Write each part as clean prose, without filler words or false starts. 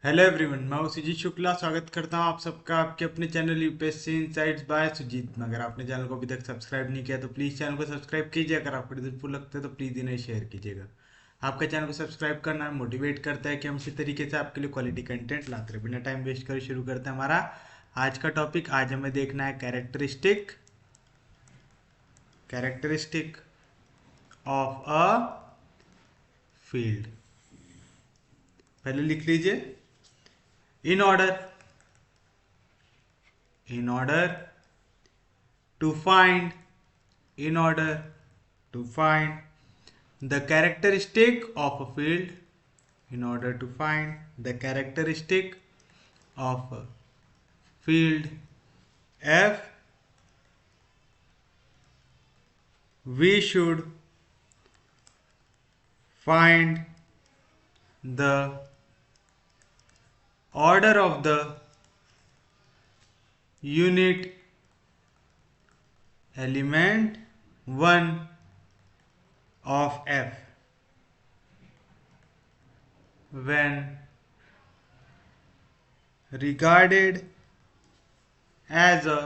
Hello everyone, मैं हूं सुजीत शुक्ला। स्वागत करता हूं आप सबका आपके अपने channel UPSC insights by Sujeet में। अगर आपने चैनल को अभी तक सब्सक्राइब नहीं किया तो प्लीज़ चैनल को सब्सक्राइब कीजिए। अगर आपको यूजफुल लगता है तो प्लीज़ इन्हें शेयर कीजिएगा। आपका चैनल को सब्सक्राइब करना मोटिवेट करता है कि हम इसी तरीके से आपके लिए क्वालिटी कंटेंट लाते रहे। बिना टाइम वेस्ट करे शुरू करते हैं हमारा आज का टॉपिक। आज हमें देखना है characteristic characteristic of a field. पहले लिख लीजिए, in order in order to find in order to find the characteristic of a field in order to find the characteristic of a field f, we should find the order of the unit element 1 of f when regarded as a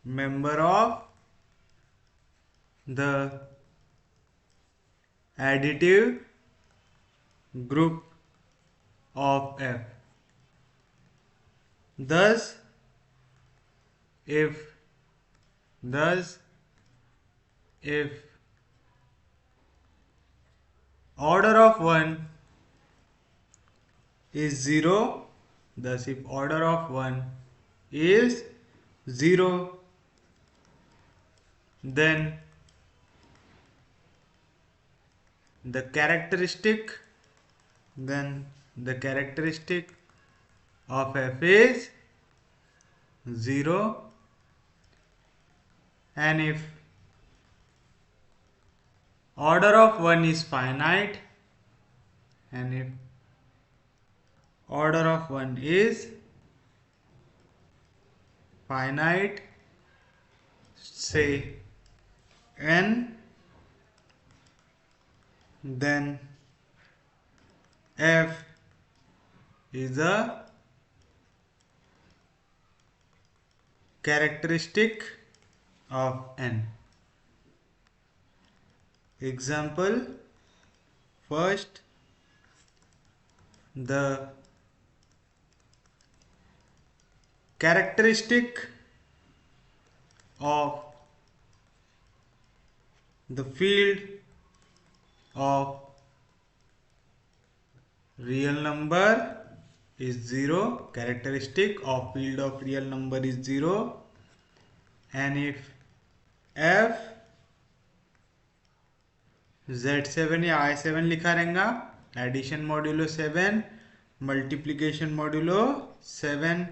member of the additive group of f. Thus, if order of 1 is 0, thus if order of 1 is 0, then the characteristic of f is 0, and if order of 1 is finite, and if order of 1 is finite, say n, then f is a characteristic of n. Example, first, the characteristic of the field of real number is 0. Characteristic of field of real number is 0, and if f z7 या i7 लिखा रहेगा, addition modulo 7, multiplication modulo 7,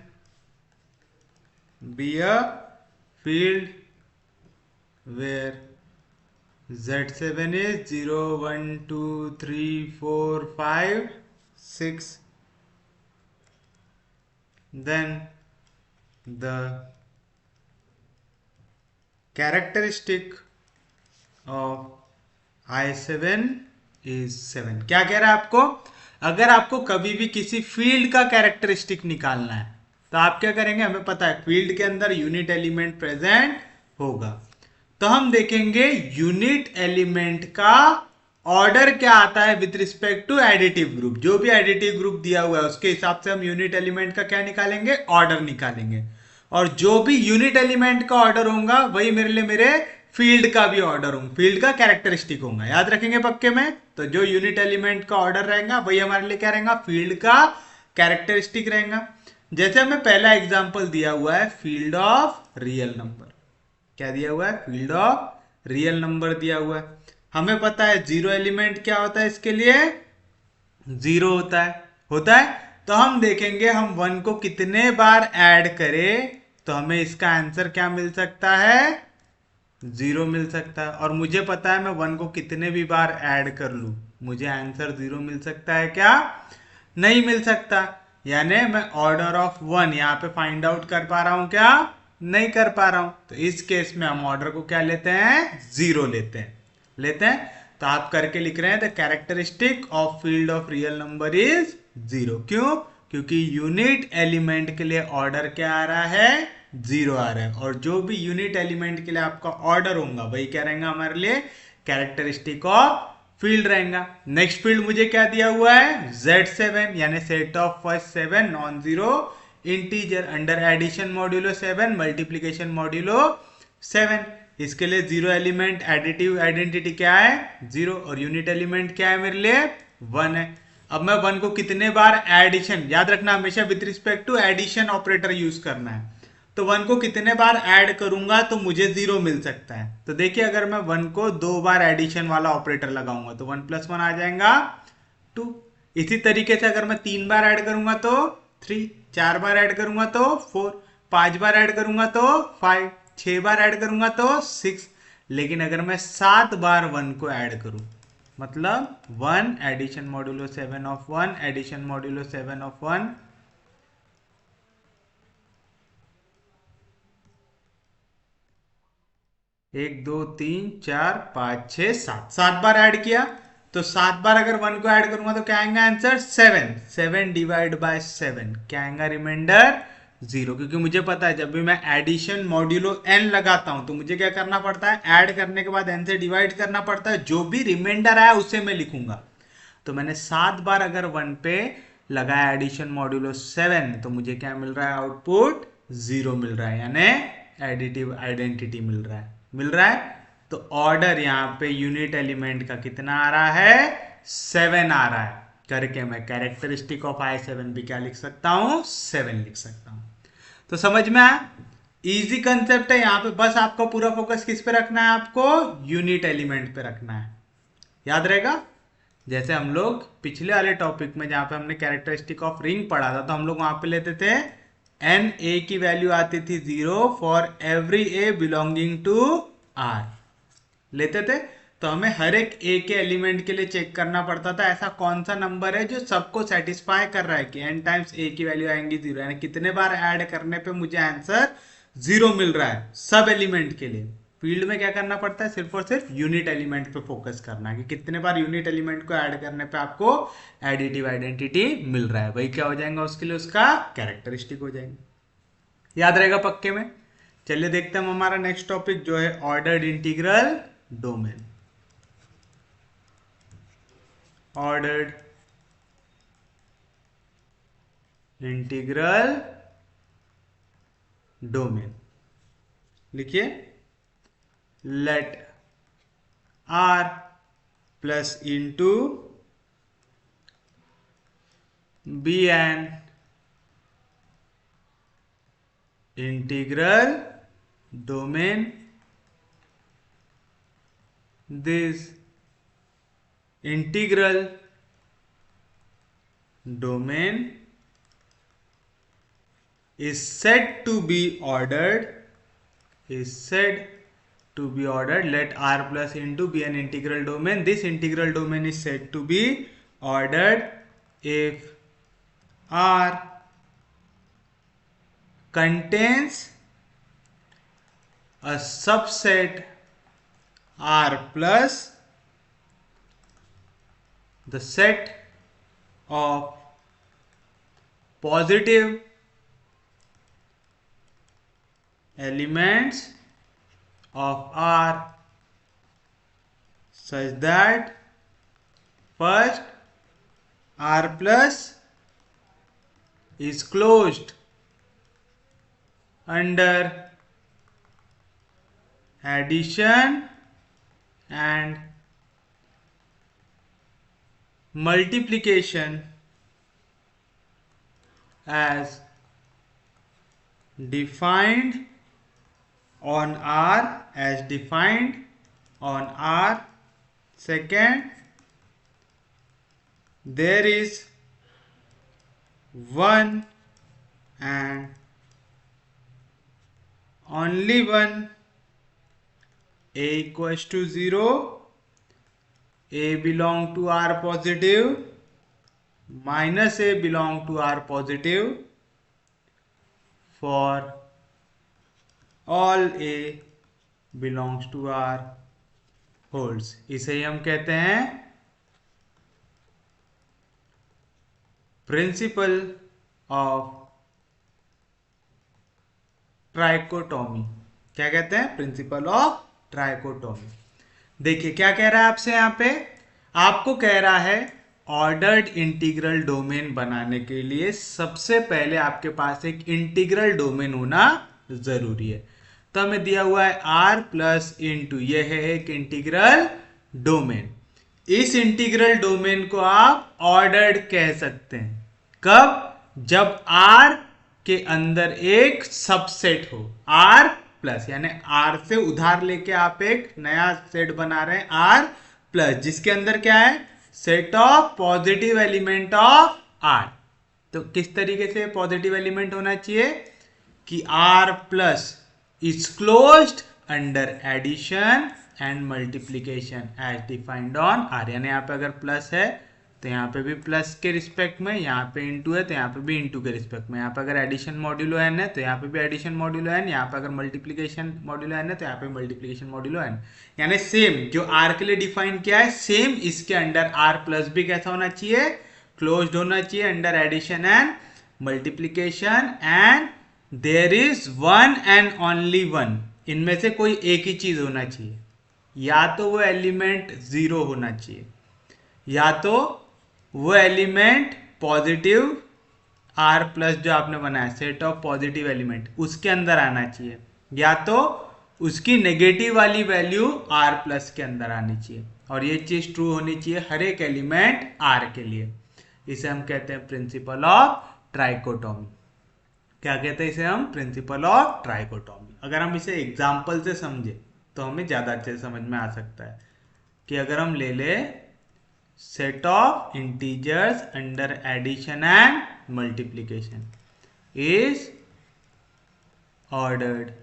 be a field where z7 is 0 1 2 3 4 5 6, then the characteristic of i7 is 7. क्या कह रहा है आपको? अगर आपको कभी भी किसी फील्ड का कैरेक्टरिस्टिक निकालना है तो आप क्या करेंगे? हमें पता है फील्ड के अंदर यूनिट एलिमेंट प्रेजेंट होगा, तो हम देखेंगे यूनिट एलिमेंट का ऑर्डर क्या आता है with respect to additive group. जो भी एडिटिव ग्रुप दिया हुआ है उसके हिसाब से हम यूनिट एलिमेंट का क्या निकालेंगे? ऑर्डर निकालेंगे। और जो भी यूनिट एलिमेंट का ऑर्डर होगा वही मेरे फील्ड का भी ऑर्डर होगा, फील्ड का कैरेक्टरिस्टिक होगा। याद रखेंगे पक्के में? तो जो यूनिट एलिमेंट का ऑर्डर रहेगा वही हमारे लिए क्या रहेगा? फील्ड का कैरेक्टरिस्टिक रहेगा। जैसे हमें पहला एग्जांपल दिया हुआ है फील्ड ऑफ रियल नंबर। क्या दिया हुआ है? फील्ड ऑफ रियल नंबर दिया हुआ है। हमें पता है जीरो एलिमेंट क्या होता है, इसके लिए 0 होता है। तो हम देखेंगे हम 1 को कितने बार ऐड करें तो हमें इसका आंसर क्या मिल सकता है? 0 मिल सकता है। और मुझे पता है मैं 1 को कितने भी बार ऐड कर लूं मुझे आंसर 0 मिल सकता है क्या? नहीं मिल सकता। यानी मैं ऑर्डर ऑफ 1 यहां पे फाइंड आउट कर पा रहा हूं क्या? नहीं कर पा रहा हूं। तो इस केस में हम ऑर्डर को क्या लेते हैं? 0 लेते हैं। तो आप करके लिख रहे हैं the characteristic of field of real number is 0। क्यों? क्योंकि यूनिट एलिमेंट के लिए ऑर्डर क्या आ रहा है? 0 आ रहा है। और जो भी यूनिट एलिमेंट के लिए आपका ऑर्डर होगा वही क्या रहेगा हमारे लिए? कैरेक्टरिस्टिक ऑफ फील्ड रहेगा। नेक्स्ट फील्ड मुझे क्या दिया हुआ है? Z7 यानी set of first 7 non zero integer under addition modulo 7 multiplication modulo 7। इसके लिए जीरो एलिमेंट एडिटिव आइडेंटिटी क्या है? 0। और यूनिट एलिमेंट क्या है मेरे लिए? 1 है। अब मैं 1 को कितने बार एडिशन, याद रखना हमेशा with respect to addition operator use करना है। तो 1 को कितने बार ऐड करूंगा तो मुझे 0 मिल सकता है। तो देखिए अगर मैं 1 को 2 बार एडिशन वाला ऑपरेटर लगाऊंगा तो 1 + 1 आ जाएगा 2। इसी तरीके से अगर मैं 3 बार ऐड करूंगा तो 3, 4 बार ऐड करूंगा तो 4, 5 बार ऐड करूंगा तो 5, 6 बार ऐड करूंगा तो 6। लेकिन अगर मैं 7 बार 1 को ऐड करूं, मतलब 1 addition modulo 7 of 1 addition modulo 7 of 1, 1 2 3 4 5 6 7, 7 बार ऐड किया। तो 7 बार अगर 1 को ऐड करूंगा तो क्या आएगा आंसर? 7। 7 डिवाइड बाय 7 क्या आएगा? रिमाइंडर 0। क्योंकि मुझे पता है जब भी मैं एडिशन मॉड्यूलो n लगाता हूं तो मुझे क्या करना पड़ता है? ऐड करने के बाद n से डिवाइड करना पड़ता है। जो भी रिमाइंडर आया उसे मैं लिखूंगा। तो मैंने 7 बार अगर 1 पे लगाया एडिशन मॉड्यूलो 7 तो मुझे क्या मिल रहा है? आउटपुट 0 मिल रहा है, यानी एडिटिव आइडेंटिटी मिल रहा है। तो ऑर्डर यहां पे यूनिट एलिमेंट का कितना आ रहा है? 7 आ रहा है। करके मैं कैरेक्टरिस्टिक ऑफ I7 भी क्या लिख सकता हूं? 7 लिख सकता हूं। तो समझ में आया? इजी कंसेप्ट है। यहां पे बस आपको पूरा फोकस किस पे रखना है? आपको यूनिट एलिमेंट पे रखना है। याद रहेगा? जैसे हम लोग पिछले वाले टॉपिक में जहां पे हमने कैरेक्टरिस्टिक ऑफ रिंग पढ़ा था तो हम लोग वहां पे लेते थे n a की वैल्यू आती थी 0 for every a belonging to r लेते थे। तो हमें हर एक a के एलिमेंट के लिए चेक करना पड़ता था ऐसा कौन सा नंबर है जो सबको सेटिस्फाई कर रहा है कि n टाइम्स a की वैल्यू आएंगी 0, यानी कितने बार ऐड करने पे मुझे आंसर 0 मिल रहा है सब एलिमेंट के लिए। फील्ड में क्या करना पड़ता है? सिर्फ और सिर्फ यूनिट एलिमेंट पे फोकस करना है कि कितने बार यूनिट एलिमेंट को ऐड करने पे आपको एडिटिव आइडेंटिटी मिल रहा है, वही क्या हो जाएगा उसके लिए? उसका कैरेक्टरिस्टिक हो जाएंगे। याद रहेगा पक्के में? चलिए देखते हैं हम हमारा नेक्स्ट टॉपिक जो है ordered integral domain. Ordered integral domain लिखिए। Let r plus into be an integral domain. This integral domain is said to be ordered let r plus into be an integral domain. This integral domain is said to be ordered if r contains a subset r plus the set of positive elements of R such that first R plus is closed under addition and multiplication as defined on R. Second, there is one and only one a equals to 0, a belong to R positive, minus a belong to R positive for all a belongs to R holds. इसे ही हम कहते हैं principal of trichotomy. क्या कहते हैं? Principal of trichotomy. देखिए क्या कह रहा है आपसे यहां पे, आपको कह रहा है ऑर्डर्ड इंटीग्रल डोमेन बनाने के लिए सबसे पहले आपके पास एक इंटीग्रल डोमेन होना जरूरी है। तो हमें दिया हुआ है आर प्लस इंटू, यह है एक इंटीग्रल डोमेन। इस इंटीग्रल डोमेन को आप ऑर्डर्ड कह सकते हैं। कब? जब आर के अंदर एक सबसेट हो, आर प्लस, यानी आर से उधार लेके आप एक नया सेट बना रहे हैं आर प्लस, जिसके अंदर क्या है? Set of positive element of R. तो किस तरीके से पॉजिटिव एलिमेंट होना चाहिए कि R plus is closed under addition and multiplication as defined on R. यानी यहाँ पे अगर प्लस है तो यहाँ पे भी प्लस के रिस्पेक्ट में, यहाँ पे इंटू है तो यहाँ पे भी इंटू के रिस्पेक्ट में, यहाँ पे अगर एडिशन मॉड्यूलो एन है तो यहाँ पे भी एडिशन मॉड्यूलो एन, यहाँ पे अगर मल्टीप्लीकेशन मॉड्यूलो एन है तो यहाँ पे मल्टीप्लीकेशन मॉड्यूलो एन। यानी सेम जो आर के लिए डिफाइन किया है, सेम इसके अंडर आर प्लस भी कैसा होना चाहिए? क्लोज्ड होना चाहिए under addition and multiplication, and there is one and only one. इनमें से कोई एक ही चीज होना चाहिए, या तो वो एलिमेंट जीरो होना चाहिए, या तो वो एलिमेंट पॉजिटिव आर प्लस जो आपने बनाया सेट ऑफ पॉजिटिव एलिमेंट उसके अंदर आना चाहिए, या तो उसकी नेगेटिव वाली वैल्यू आर प्लस के अंदर आनी चाहिए। और ये चीज ट्रू होनी चाहिए हर एक एलिमेंट आर के लिए। इसे हम कहते हैं प्रिंसिपल ऑफ ट्राइकोटोमी। क्या कहते हैं इसे हम? Principal of trichotomy. अगर हम इसे एग्जाम्पल से समझे तो हमें ज्यादा अच्छे से समझ में आ सकता है कि अगर हम ले ले set of integers under addition and multiplication is ordered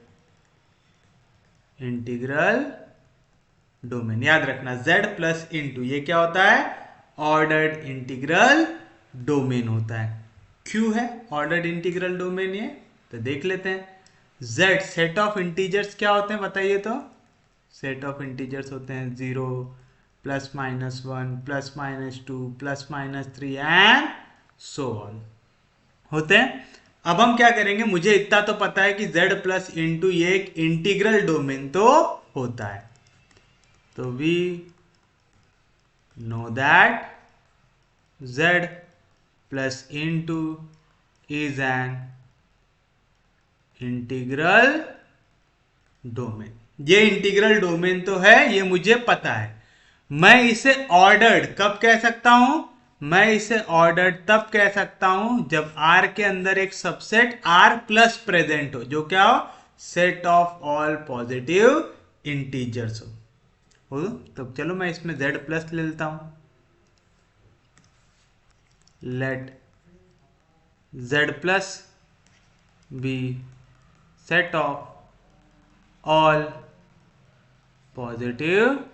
integral domain। याद रखना z प्लस इंटू ये क्या होता है? ऑर्डर्ड इंटीग्रल डोमेन होता है। क्यों है ऑर्डर्ड इंटीग्रल डोमेन ये? तो देख लेते हैं। z सेट ऑफ इंटीजर्स क्या होते हैं बताइए तो? सेट ऑफ इंटीजर्स होते हैं 0 plus minus 1 plus minus 2 plus minus 3 and so on होते हैं। अब हम क्या करेंगे, मुझे इतना तो पता है कि z प्लस इंटू ये एक इंटीग्रल डोमेन तो होता है, तो we know that z plus into is an integral domain. ये इंटीग्रल डोमेन तो है, ये मुझे पता है। मैं इसे ऑर्डर्ड कब कह सकता हूं? मैं इसे ऑर्डर्ड तब कह सकता हूं जब R के अंदर एक सबसेट R प्लस प्रेजेंट हो, जो क्या हो? Set of all positive integers हो। तो चलो मैं इसमें Z प्लस ले लेता हूं। Let Z plus be set of all positive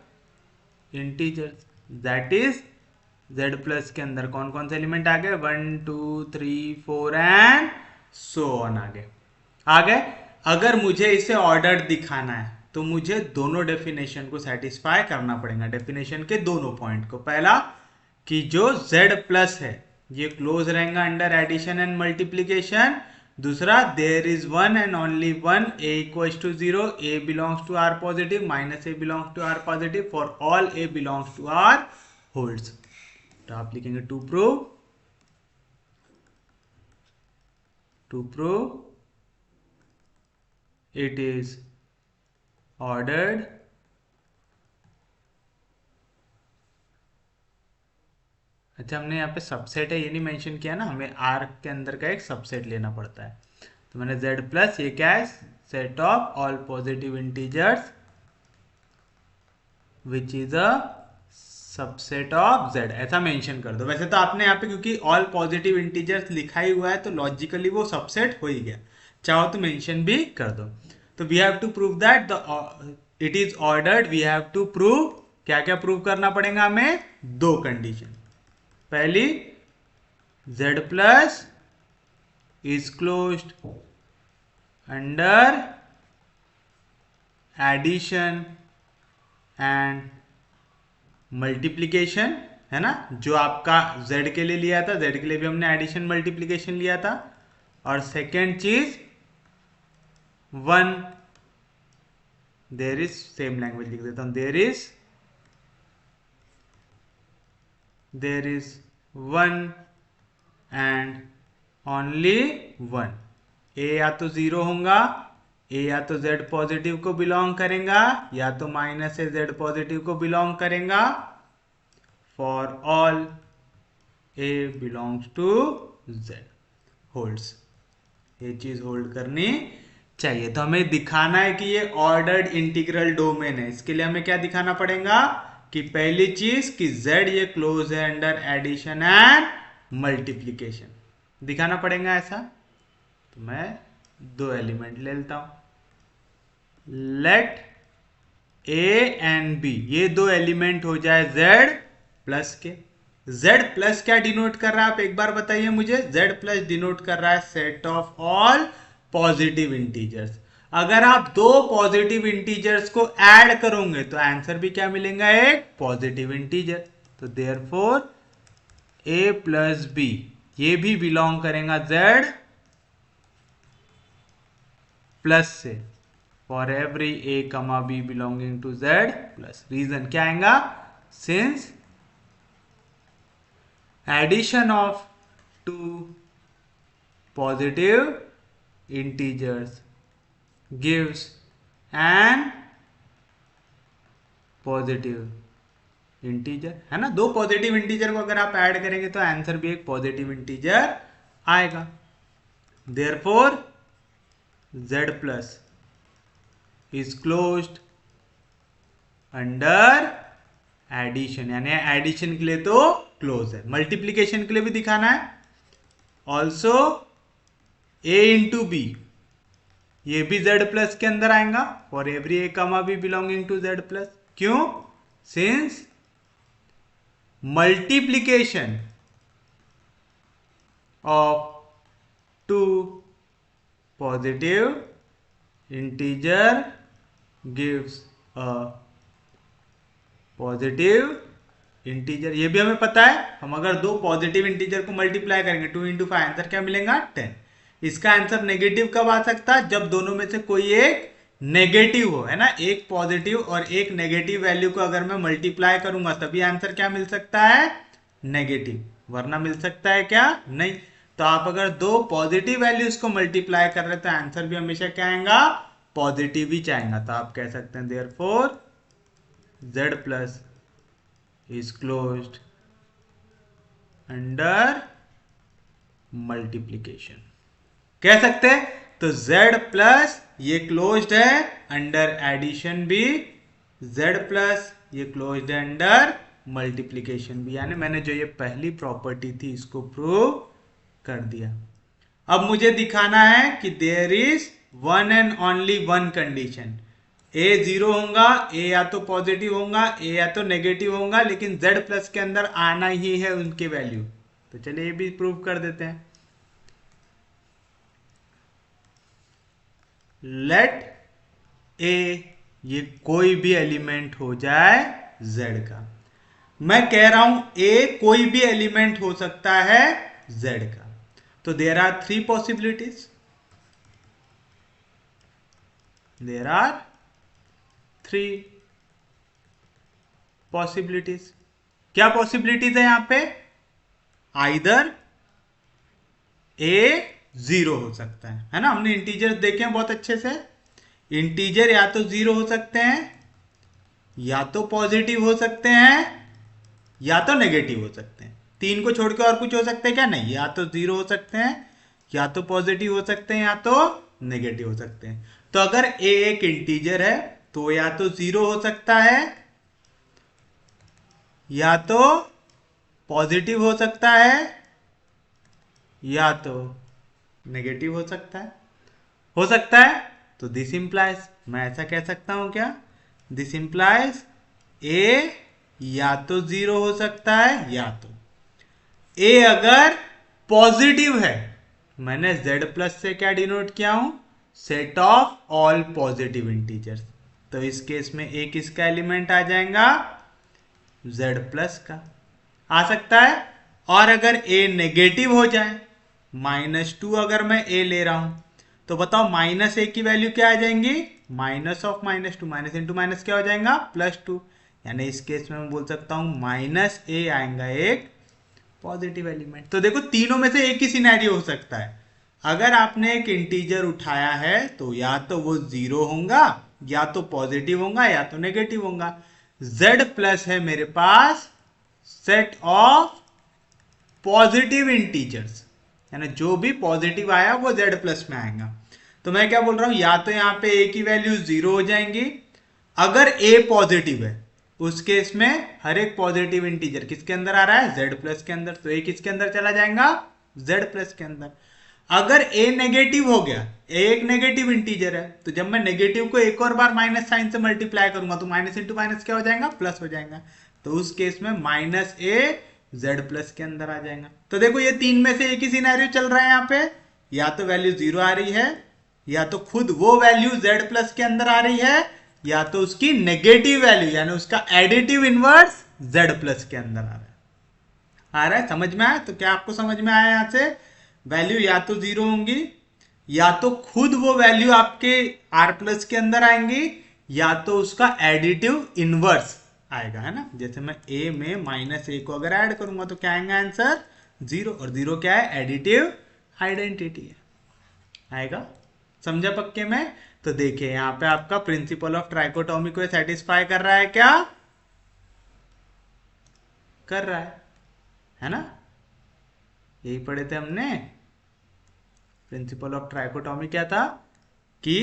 integers, that is z plus के अंदर कौन कौन से एलिमेंट आ गए? 1 2 3 4 एंड सो ऑन आ गए। अगर मुझे इसे ऑर्डर दिखाना है तो मुझे दोनों डेफिनेशन को सेटिस्फाई करना पड़ेगा, डेफिनेशन के दोनों पॉइंट को। पहला कि जो z प्लस है ये क्लोज रहेगा अंडर एडिशन एंड मल्टीप्लीकेशन। दूसरा, there is one and only one, a equals to 0, a belongs to r positive, minus a belongs to r positive for all a belongs to r holds. तो आप लिखेंगे to prove it is ordered अच्छा, हमने यहाँ पे subset है ये नहीं मेंशन किया ना, हमें R के अंदर का एक सबसेट लेना पड़ता है। तो मैंने Z प्लस ये क्या है? Set of all positive integers which is a subset of Z, ऐसा मेंशन कर दो। वैसे तो आपने यहाँ पे क्योंकि ऑल पॉजिटिव इंटीजर्स लिखा ही हुआ है तो लॉजिकली वो सबसेट हो ही गया, चाहो तो मेंशन भी कर दो। तो we have to prove that the it is ordered. We have to prove, क्या क्या प्रूव करना पड़ेगा हमें? दो कंडीशन। पहली, Z plus is closed under addition and multiplication, है ना, जो आपका z के लिए लिया था, z के लिए भी हमने एडिशन मल्टीप्लीकेशन लिया था। और सेकेंड चीज 1, देयर इज, सेम लैंग्वेज लिख देता हूं, देयर इज 1 एंड ओनली 1। ए या तो 0 होगा, ए या तो z पॉजिटिव को बिलोंग करेगा, या तो माइनस ए z पॉजिटिव को बिलोंग करेगा। For all A belongs to z holds, ये चीज होल्ड करनी चाहिए। तो हमें दिखाना है कि ये ऑर्डर्ड इंटीग्रल डोमेन है। इसके लिए हमें क्या दिखाना पड़ेगा कि पहली चीज कि z ये क्लोज है अंडर एडिशन एंड मल्टीप्लीकेशन, दिखाना पड़ेगा ऐसा। तो मैं 2 एलिमेंट ले लेता हूं, लेट a एंड b, ये 2 एलिमेंट हो जाए z प्लस के। z प्लस क्या डिनोट कर रहा है आप एक बार बताइए मुझे। z प्लस डिनोट कर रहा है set of all positive integers. अगर आप 2 पॉजिटिव इंटीजर्स को ऐड करोगे तो आंसर भी क्या मिलेगा, एक पॉजिटिव इंटीजर। तो देयरफॉर a प्लस b ये भी बिलोंग करेगा z प्लस से, for every a comma b belonging to z plus. Reason क्या आएगा, since addition of 2 positive integers gives an positive integer, है ना। 2 पॉजिटिव इंटीजर को अगर आप ऐड करेंगे तो आंसर भी एक पॉजिटिव इंटीजर आएगा। Therefore z plus is closed under addition, यानी एडिशन के लिए तो क्लोज है, मल्टीप्लीकेशन के लिए भी दिखाना है। ऑल्सो a इंटू बी ये भी z प्लस के अंदर आएगा, for every a comma B belonging to z plus. क्यों, since multiplication of 2 positive integer gives a positive integer. ये भी हमें पता है, हम अगर 2 पॉजिटिव इंटीजर को मल्टीप्लाई करेंगे 2 इंटू 5 आंसर क्या मिलेगा, 10। इसका आंसर नेगेटिव कब आ सकता है, जब दोनों में से कोई एक नेगेटिव हो, है ना। एक पॉजिटिव और एक नेगेटिव वैल्यू को अगर मैं मल्टीप्लाई करूंगा तभी आंसर क्या मिल सकता है, नेगेटिव, वरना मिल सकता है क्या, नहीं। तो आप अगर 2 पॉजिटिव वैल्यूज को मल्टीप्लाई कर रहे हैं तो आंसर भी हमेशा क्या आएगा, पॉजिटिव ही चाहेगा। तो आप कह सकते हैं therefore z plus is closed under multiplication, कह सकते हैं। तो z प्लस ये क्लोज्ड है अंडर एडिशन भी, z प्लस ये क्लोज्ड है अंडर मल्टीप्लीकेशन भी, यानी मैंने जो ये पहली प्रॉपर्टी थी इसको प्रूव कर दिया। अब मुझे दिखाना है कि there is 1 and only 1 condition, a 0 होगा, a या तो पॉजिटिव होगा, a या तो नेगेटिव होगा, लेकिन z प्लस के अंदर आना ही है उनके वैल्यू। तो चलिए ये भी प्रूव कर देते हैं। लेट a ये कोई भी एलिमेंट हो जाए z का, मैं कह रहा हूं a कोई भी एलिमेंट हो सकता है z का। तो there are 3 possibilities, there are 3 possibilities. क्या पॉसिबिलिटीज है यहां पे, आइदर a 0 हो सकता है ना। हमने इंटीजर्स देखे हैं बहुत अच्छे से, इंटीजर या तो 0 हो सकते हैं, या तो पॉजिटिव हो सकते हैं, या तो नेगेटिव हो सकते हैं। 3 को छोड़ के और कुछ हो सकते हैं क्या, नहीं, या तो 0 हो सकते हैं, या तो पॉजिटिव हो सकते हैं, या तो नेगेटिव हो सकते हैं। तो अगर a एक इंटीजर है तो या तो 0 हो सकता है, या तो पॉजिटिव हो सकता है, या तो नेगेटिव हो सकता है। तो दिस इंप्लाइज, मैं ऐसा कह सकता हूं क्या, दिस इंप्लाइज a या तो 0 हो सकता है, या तो a अगर पॉजिटिव है, मैंने z प्लस से क्या डिनोट किया हूं, set of all positive integers. तो इस केस में a किसका एलिमेंट आ जाएगा, z प्लस का आ सकता है। और अगर a नेगेटिव हो जाए, -2 अगर मैं a ले रहा हूं, तो बताओ -a की वैल्यू क्या आ जाएंगी, minus of -2, minus into minus क्या हो जाएगा, +2। यानी इस केस में मैं बोल सकता हूं -a आएगा एक पॉजिटिव एलिमेंट। तो देखो तीनों में से एक ही सिनेरियो हो सकता है। अगर आपने एक इंटीजर उठाया है तो या तो वो 0 होगा, या तो पॉजिटिव होगा, या तो नेगेटिव होगा। z प्लस है मेरे पास सेट ऑफ पॉजिटिव इंटीजर्स, यानी जो भी पॉजिटिव आया वो z प्लस में आएगा। तो मैं क्या बोल रहा हूं, या तो यहां पे a की वैल्यू 0 हो जाएंगी। अगर a पॉजिटिव है उस केस में हर एक पॉजिटिव इंटीजर किसके अंदर आ रहा है, z प्लस के अंदर, तो a किसके अंदर चला जाएगा, z प्लस के अंदर। अगर a नेगेटिव हो गया, a एक नेगेटिव इंटीजर है, तो जब मैं नेगेटिव को एक और बार माइनस साइन से मल्टीप्लाई करूंगा तो माइनस इंटू माइनस क्या हो जाएगा, प्लस हो जाएगा। तो उस केस में -a z प्लस के अंदर आ जाएगा। तो देखो ये तीन में से एक ही सिनेरियो चल रहा है यहाँ पे, या तो वैल्यू 0 आ रही है, या तो खुद वो वैल्यू z प्लस के अंदर आ रही है, या तो उसकी नेगेटिव वैल्यू यानी उसका एडिटिव इनवर्स z प्लस के अंदर आ रहा है। समझ में आया? तो क्या आपको समझ में आया, यहां से वैल्यू या तो 0 होंगी, या तो खुद वो वैल्यू आपके r प्लस के अंदर आएंगी, या तो उसका एडिटिव इनवर्स आएगा, है ना। जैसे मैं a में -a को अगर ऐड करूंगा तो क्या आएगा आंसर, 0। और 0 क्या है, एडिटिव आइडेंटिटी है, आएगा। समझा पक्के में? तो देखिए यहां पे आपका प्रिंसिपल ऑफ ट्राइकोटोमी को सेटिस्फाई कर रहा है क्या, कर रहा है ना। यही पढ़े थे हमने, प्रिंसिपल ऑफ ट्राइकोटोमी क्या था कि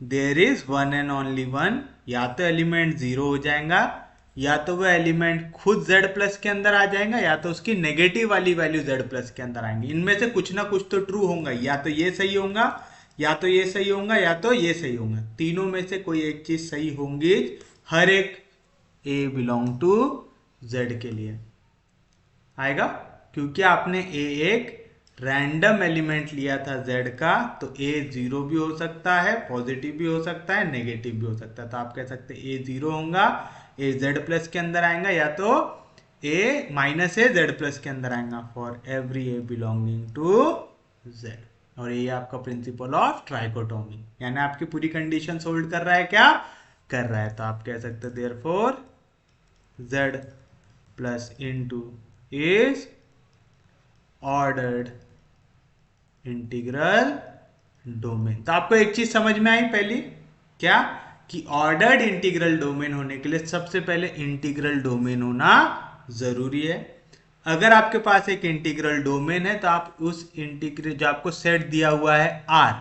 there is one and only one. या तो एलिमेंट 0 हो जाएगा, या तो वो एलिमेंट खुद z प्लस के अंदर आ जाएगा, या तो उसकी नेगेटिव वाली वैल्यू z प्लस के अंदर आएंगी। इनमें से कुछ ना कुछ तो ट्रू होगा, या तो ये सही होगा, या तो ये सही होगा, या तो ये सही होगा। तीनों में से कोई एक चीज सही होंगी हर एक a बिलोंग टू z के लिए, आएगा। क्योंकि आपने a एक रैंडम एलिमेंट लिया था z का, तो a 0 भी हो सकता है, पॉजिटिव भी हो सकता है, नेगेटिव भी हो सकता है। तो आप कह सकते हैं a 0 होगा, a z प्लस के अंदर आएगा, या तो a -a z प्लस के अंदर आएगा for every a belonging to z। और ये आपका प्रिंसिपल ऑफ ट्राइकोटोमी, यानी आपकी पूरी कंडीशन होल्ड कर रहा है, क्या कर रहा है। तो आप कह सकते हैं therefore z plus into is ordered integral domain. तो आपको एक चीज समझ में आई पहली, क्या कि ऑर्डर्ड इंटीग्रल डोमेन होने के लिए सबसे पहले इंटीग्रल डोमेन होना जरूरी है। अगर आपके पास एक इंटीग्रल डोमेन है तो आप उस इंटीग्रल जो आपको सेट दिया हुआ है R,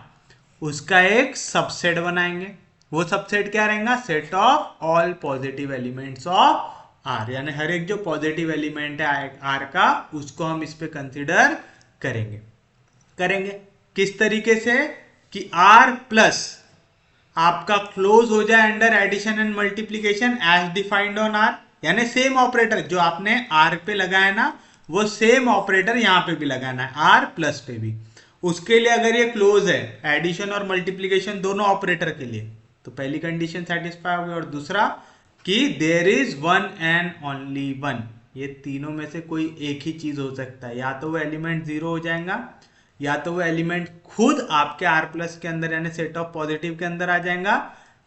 उसका एक सबसेट बनाएंगे। वो सबसेट क्या रहेगा, set of all positive elements of R, यानी हर एक जो पॉजिटिव एलिमेंट है R का, उसको हम इस पे कंसीडर करेंगे। किस तरीके से कि R प्लस आपका क्लोज हो जाए under addition and multiplication as defined on R, यानी सेम ऑपरेटर जो आपने R पे लगाया ना, वो सेम ऑपरेटर यहां पे भी लगाना है R प्लस पे भी। उसके लिए अगर ये क्लोज है, एडिशन और मल्टीप्लीकेशन दोनों ऑपरेटर के लिए, तो पहली कंडीशन सेटिस्फाई होगी। और दूसरा कि there is one and only one, ये तीनों में से कोई एक ही चीज हो सकता है। या तो वो एलिमेंट 0 हो जाएगा, या तो वो एलिमेंट खुद आपके R प्लस के अंदर यानी सेट ऑफ पॉजिटिव के अंदर आ जाएगा,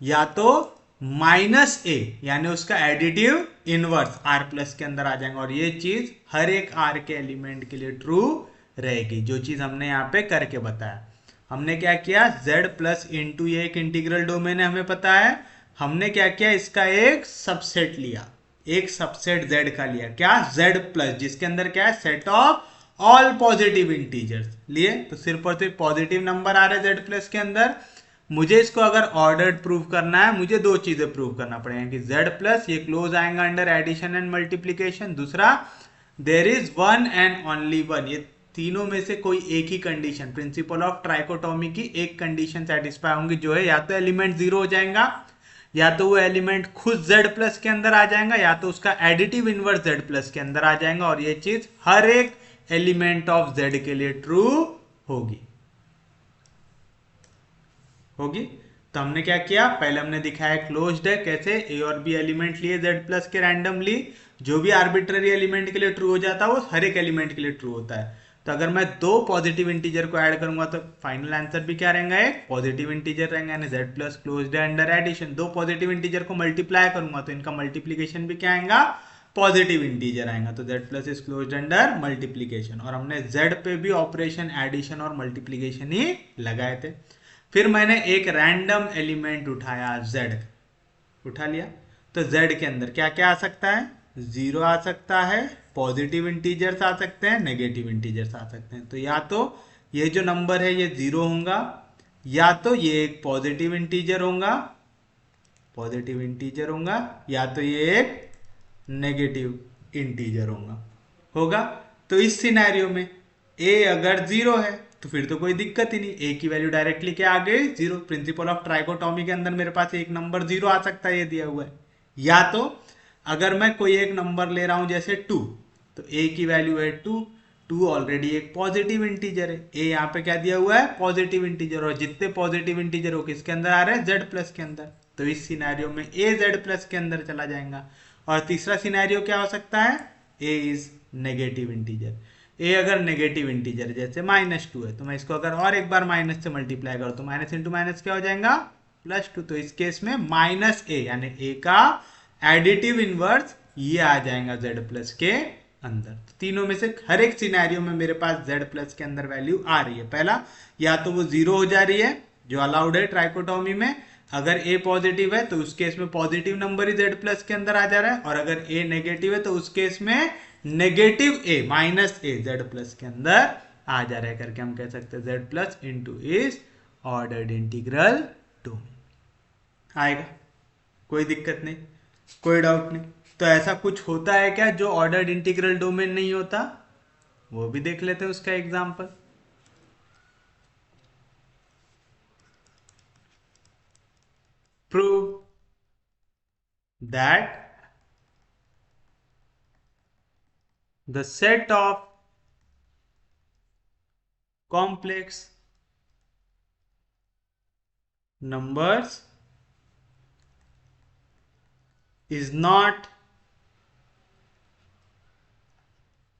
या तो -a यानी उसका एडिटिव इनवर्स R प्लस के अंदर आ जाएगा। और ये चीज हर एक R के एलिमेंट के लिए ट्रू रहेगी, जो चीज हमने यहाँ पे करके बताया। हमने क्या किया, z प्लस इंटू ये एक इंटीग्रल डोमेन है, हमें पता है। हमने क्या किया, इसका एक सबसेट लिया, एक सबसेट z का लिया, क्या z प्लस, जिसके अंदर क्या है, set of all positive integers लिए। तो सिर्फ और सिर्फ पॉजिटिव नंबर आ रहे हैं z प्लस के अंदर। मुझे इसको अगर ऑर्डर्ड प्रूव करना है, मुझे दो चीजें प्रूव करना पड़ेगा कि z प्लस ये क्लोज आएगा अंडर एडिशन एंड मल्टीप्लीकेशन, दूसरा there is one and only one. ये तीनों में से कोई एक ही कंडीशन, प्रिंसिपल ऑफ ट्राइकोटोमी की एक कंडीशन सेटिस्फाई होंगी, जो है या तो एलिमेंट 0 हो जाएगा, या तो वो एलिमेंट खुद z प्लस के अंदर आ जाएगा, या तो उसका एडिटिव इनवर्स z प्लस के अंदर आ जाएगा। और ये चीज हर एक एलिमेंट ऑफ z के लिए ट्रू होगी। तो हमने क्या किया, पहले हमने दिखाया क्लोज्ड है कैसे, a और b एलिमेंट लिए z प्लस के रैंडमली, जो भी आर्बिट्ररी एलिमेंट के लिए ट्रू हो जाता है वो हर एक एलिमेंट के लिए ट्रू होता है। तो अगर मैं दो पॉजिटिव इंटीजर को ऐड करूंगा तो फाइनल आंसर भी क्या रहेगा, एक पॉजिटिव इंटीजर रहेगा, यानी z plus closed under addition. दो पॉजिटिव इंटीजर को मल्टीप्लाई करूंगा तो इनका मल्टीप्लीकेशन भी क्या आएगा, पॉजिटिव इंटीजर आएगा। तो z plus is closed under multiplication, और हमने z पे भी ऑपरेशन एडिशन और मल्टीप्लीकेशन ही लगाए थे। फिर मैंने एक रैंडम एलिमेंट उठाया, z उठा लिया, तो z के अंदर क्या क्या आ सकता है, जीरो आ सकता है, पॉजिटिव इंटीजर्स आ सकते हैं, नेगेटिव इंटीजर्स आ सकते हैं। तो या तो ये जो नंबर है ये जीरो होगा, या तो ये एक पॉजिटिव इंटीजर होगा, पॉजिटिव इंटीजर होगा, या तो ये एक नेगेटिव इंटीजर होगा। तो इस सिनेरियो में a अगर जीरो है तो फिर तो कोई दिक्कत ही नहीं, a की वैल्यू डायरेक्टली क्या आ गई, जीरो। प्रिंसिपल ऑफ ट्राइकोटॉमी के अंदर मेरे पास एक नंबर जीरो आ सकता है, ये दिया हुआ है। या तो अगर मैं कोई एक नंबर ले रहा हूं जैसे 2, तो a की वैल्यू है 2, 2 ऑलरेडी एक पॉजिटिव इंटीजर है, a यहाँ पे क्या दिया हुआ है, पॉजिटिव इंटीजर, और जितने पॉजिटिव इंटीजर हो किसके अंदर आ रहे हैं, z प्लस के अंदर। तो इस सिनेरियो में a z प्लस के अंदर चला जाएगा। और तीसरा सिनेरियो क्या हो सकता है, a is negative integer. a अगर नेगेटिव इंटीजर जैसे -2 है, तो मैं इसको अगर और एक बार माइनस से मल्टीप्लाई करूं तो माइनस इंटू माइनस क्या हो जाएगा, +2। तो इस केस में -a यानी a का एडिटिव इनवर्स ये आ जाएगा z प्लस के अंदर। तो तीनों में से हर एक सिनेरियो में मेरे पास z प्लस के अंदर वैल्यू आ रही है। पहला, या तो वो जीरो हो जा रही है जो अलाउड है ट्राइकोटॉमी में, अगर a पॉजिटिव है तो उस केस में पॉजिटिव नंबर ही z प्लस के अंदर आ जा रहा है, और अगर a नेगेटिव है तो उस केस में negative a -a z plus के अंदर आ जा रहा है, करके हम कह सकते हैं z plus into is ordered integral domain आएगा। कोई दिक्कत नहीं, कोई डाउट नहीं। तो ऐसा कुछ होता है क्या जो ऑर्डर्ड इंटीग्रल डोमेन नहीं होता, वो भी देख लेते हैं उसका example. Prove that the set of complex numbers is not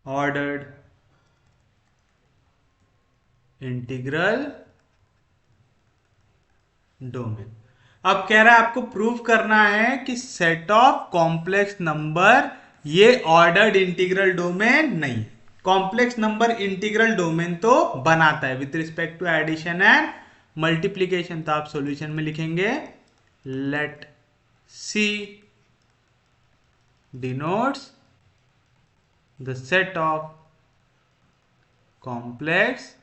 ordered integral domain. अब कह रहा है आपको प्रूव करना है कि सेट ऑफ कॉम्प्लेक्स नंबर ये ऑर्डर्ड इंटीग्रल डोमेन नहीं। कॉम्प्लेक्स नंबर इंटीग्रल डोमेन तो बनाता है with respect to addition and multiplication. तो आप सॉल्यूशन में लिखेंगे let C denotes the set of complex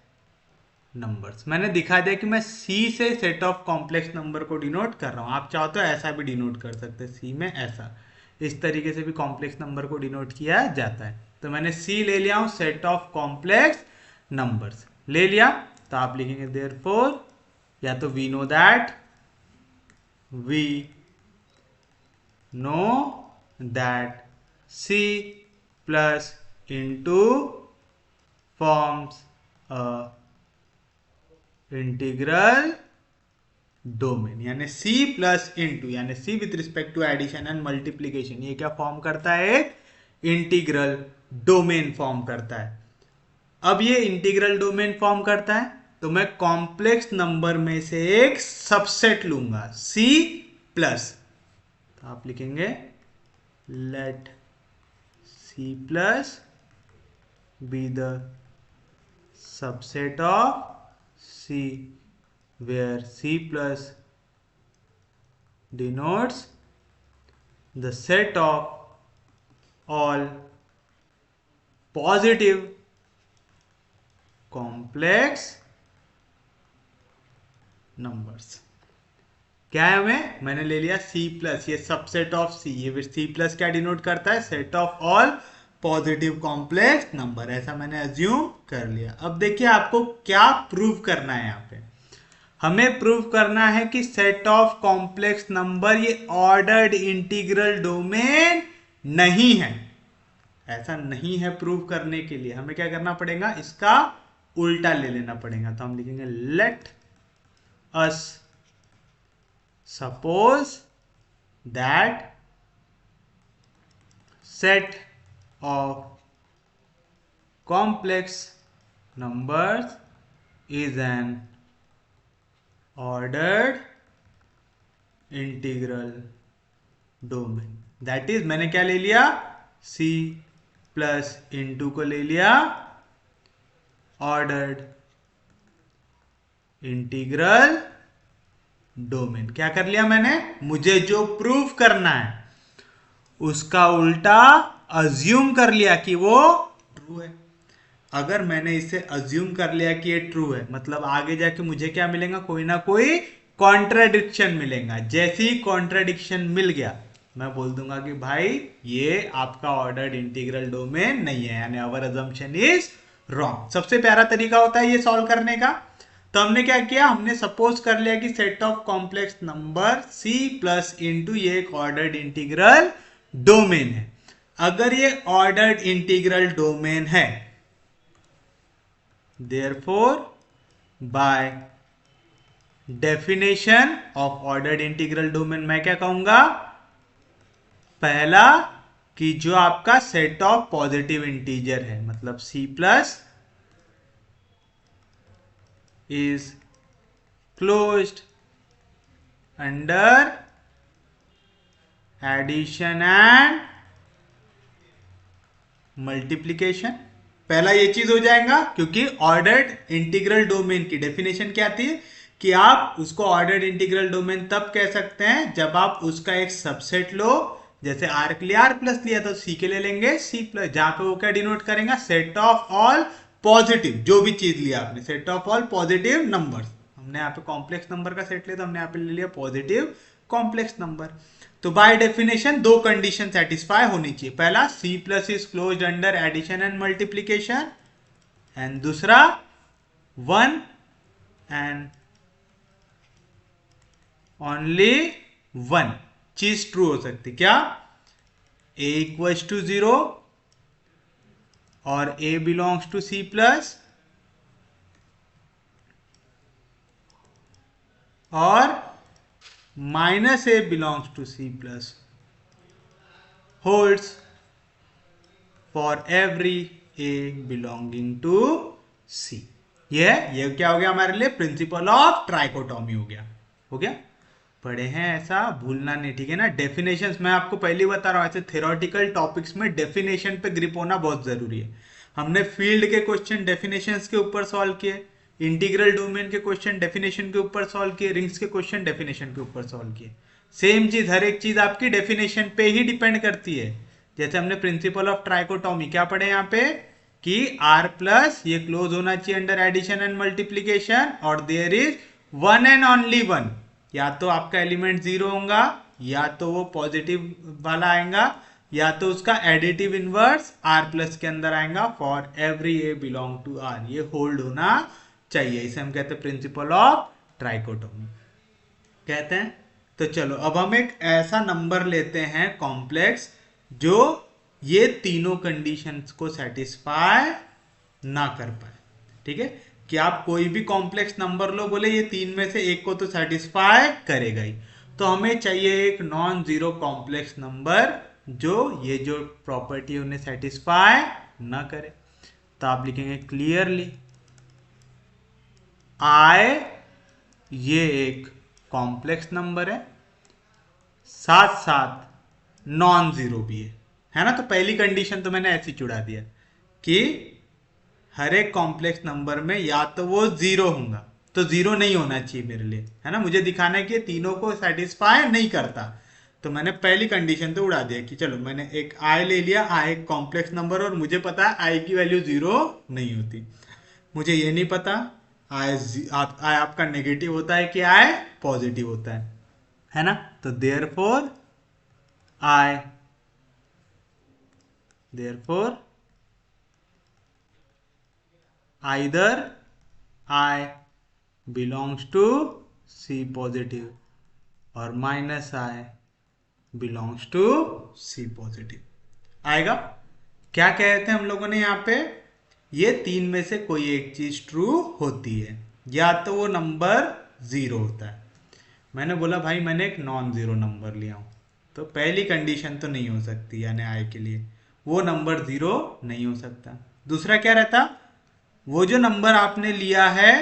numbers. मैंने दिखा दिया कि मैं C से सेट ऑफ कॉम्प्लेक्स नंबर को डिनोट कर रहा हूं। आप चाहो तो ऐसा भी डिनोट कर सकते हैं, C में ऐसा, इस तरीके से भी कॉम्प्लेक्स नंबर को डिनोट किया जाता है। तो मैंने C ले लिया हूं, सेट ऑफ कॉम्प्लेक्स नंबर्स ले लिया। तो आप लिखेंगे देयरफॉर, या तो we know that C plus into forms integral domain, यानी C प्लस इंटू, यानी C with respect to addition and multiplication, ये क्या फॉर्म करता है, एक इंटीग्रल डोमेन फॉर्म करता है। अब ये इंटीग्रल डोमेन फॉर्म करता है तो मैं कॉम्प्लेक्स नंबर में से एक सबसेट लूंगा C प्लस। तो आप लिखेंगे let C plus be the subset of C, where C plus denotes the set of all positive complex numbers। क्या है हमें, मैंने ले लिया C प्लस, ये सबसेट ऑफ C, ये C प्लस क्या डिनोट करता है, set of all positive complex number, ऐसा मैंने अज्यूम कर लिया। अब देखिए आपको क्या प्रूव करना है, यहाँ पे हमें प्रूव करना है कि सेट ऑफ कॉम्प्लेक्स नंबर ये ऑर्डर्ड इंटीग्रल डोमेन नहीं है। ऐसा नहीं है प्रूव करने के लिए हमें क्या करना पड़ेगा, इसका उल्टा ले लेना पड़ेगा। तो हम लिखेंगे let us suppose that set of complex numbers is an ordered integral domain. That is मैंने क्या ले लिया, C प्लस इंटू को ले लिया ऑर्डर्ड इंटीग्रल डोमेन. क्या कर लिया मैंने, मुझे जो प्रूफ करना है उसका उल्टा अज्यूम कर लिया कि वो ट्रू है. अगर मैंने इसे अज्यूम कर लिया कि ये ट्रू है, मतलब आगे जाके मुझे क्या मिलेगा, कोई ना कोई कॉन्ट्राडिक्शन मिलेगा. जैसे ही कॉन्ट्राडिक्शन मिल गया मैं बोल दूंगा कि भाई ये आपका ऑर्डर्ड इंटीग्रल डोमेन नहीं है, यानी आवर अजम्पशन इज रॉन्ग. सबसे प्यारा तरीका होता है ये सॉल्व करने का. तो हमने क्या किया, हमने सपोज कर लिया कि set of complex number C plus into ये एक ऑर्डर्ड इंटीग्रल डोमेन है. अगर ये ऑर्डर्ड इंटीग्रल डोमेन है, therefore by definition of ordered integral domain मैं क्या कहूंगा, पहला कि जो आपका सेट ऑफ पॉजिटिव इंटीजर है, मतलब C plus is closed under addition and multiplication. पहला ये चीज हो जाएगा, क्योंकि ऑर्डर्ड इंटीग्रल डोमेन की डेफिनेशन क्या थी कि आप उसको ऑर्डर्ड इंटीग्रल डोमेन तब कह सकते हैं जब आप उसका एक सबसेट लो. जैसे आर के लिए आर प्लस लिया तो सी के लिए लेंगे सी प्लस, जहां पे वो क्या डिनोट करेंगे, सेट ऑफ ऑल पॉजिटिव, जो भी चीज लिया आपने, set of all positive numbers. हमने यहाँ पे कॉम्प्लेक्स नंबर का सेट लिया तो हमने यहाँ पे ले लिया पॉजिटिव कॉम्प्लेक्स नंबर. तो बाय डेफिनेशन दो कंडीशन सेटिस्फाई होनी चाहिए. पहला C plus is closed under addition and multiplication, and दूसरा 1 एंड ओनली 1 चीज ट्रू हो सकती. क्या, A इक्वल्स टू 0 और A belongs to C plus, और minus A belongs to C plus holds for every A belonging to C. ये क्या हो गया हमारे लिए, प्रिंसिपल ऑफ ट्राइकोटॉमी हो गया. हो गया, पढ़े हैं ऐसा, भूलना नहीं, ठीक है ना. डेफिनेशंस मैं आपको पहले बता रहा हूं, ऐसे थ्योरेटिकल टॉपिक्स में डेफिनेशन पे ग्रिप होना बहुत जरूरी है. हमने फील्ड के क्वेश्चन डेफिनेशंस के ऊपर सॉल्व किए, इंटीग्रल डोमेन के क्वेश्चन डेफिनेशन के ऊपर सॉल्व किए, रिंग्स के क्वेश्चन डेफिनेशन के ऊपर सॉल्व किए. सेम चीज, हर एक चीज आपकी डेफिनेशन पे ही डिपेंड करती है. जैसे हमने प्रिंसिपल ऑफ ट्राइकोटॉमी क्या पढ़े यहाँ पे, कि R प्लस ये क्लोज होना चाहिए अंडर एडिशन एंड मल्टीप्लीकेशन, और देयर इज 1 एंड ओनली 1. या तो आपका एलिमेंट 0 होगा, या तो वो पॉजिटिव वाला आएगा, या तो उसका एडिटिव इनवर्स R प्लस के अंदर आएगा for every A belong to R. ये होल्ड होना चाहिए. इसे हम कहते हैं प्रिंसिपल ऑफ ट्राइकोटोमी कहते हैं. तो चलो अब हम एक ऐसा नंबर लेते हैं कॉम्प्लेक्स जो ये तीनों कंडीशंस को सेटिस्फाई ना कर पाए. ठीक है, कि आप कोई भी कॉम्प्लेक्स नंबर लो, बोले ये तीन में से एक को तो सेटिस्फाई करेगा ही. तो हमें चाहिए एक नॉन जीरो कॉम्प्लेक्स नंबर जो ये जो प्रॉपर्टी है उन्हें सेटिस्फाई ना करे. तो आप लिखेंगे क्लियरली I ये एक कॉम्प्लेक्स नंबर है, साथ साथ नॉन जीरो भी है ना. तो पहली कंडीशन तो मैंने ऐसी चुड़ा दिया कि हर एक कॉम्प्लेक्स नंबर में या तो वो जीरो होगा, तो जीरो नहीं होना चाहिए मेरे लिए, है ना. मुझे दिखाना है कि तीनों को सेटिस्फाई नहीं करता. तो मैंने पहली कंडीशन तो उड़ा दिया कि चलो मैंने एक I ले लिया, I एक कॉम्प्लेक्स नंबर, और मुझे पता है I की वैल्यू जीरो नहीं होती. मुझे ये नहीं पता I आपका नेगेटिव होता है कि I पॉजिटिव होता है ना. तो therefore either I belongs to C positive और minus I belongs to C positive आएगा. क्या कहते हैं हम लोगों ने यहाँ पे, ये तीन में से कोई एक चीज ट्रू होती है, या तो वो नंबर जीरो होता है. मैंने बोला भाई मैंने एक नॉन जीरो नंबर लिया हूं, तो पहली कंडीशन तो नहीं हो सकती यानी I के लिए. वो नंबर 0 नहीं हो सकता। दूसरा क्या रहता, वो जो नंबर आपने लिया है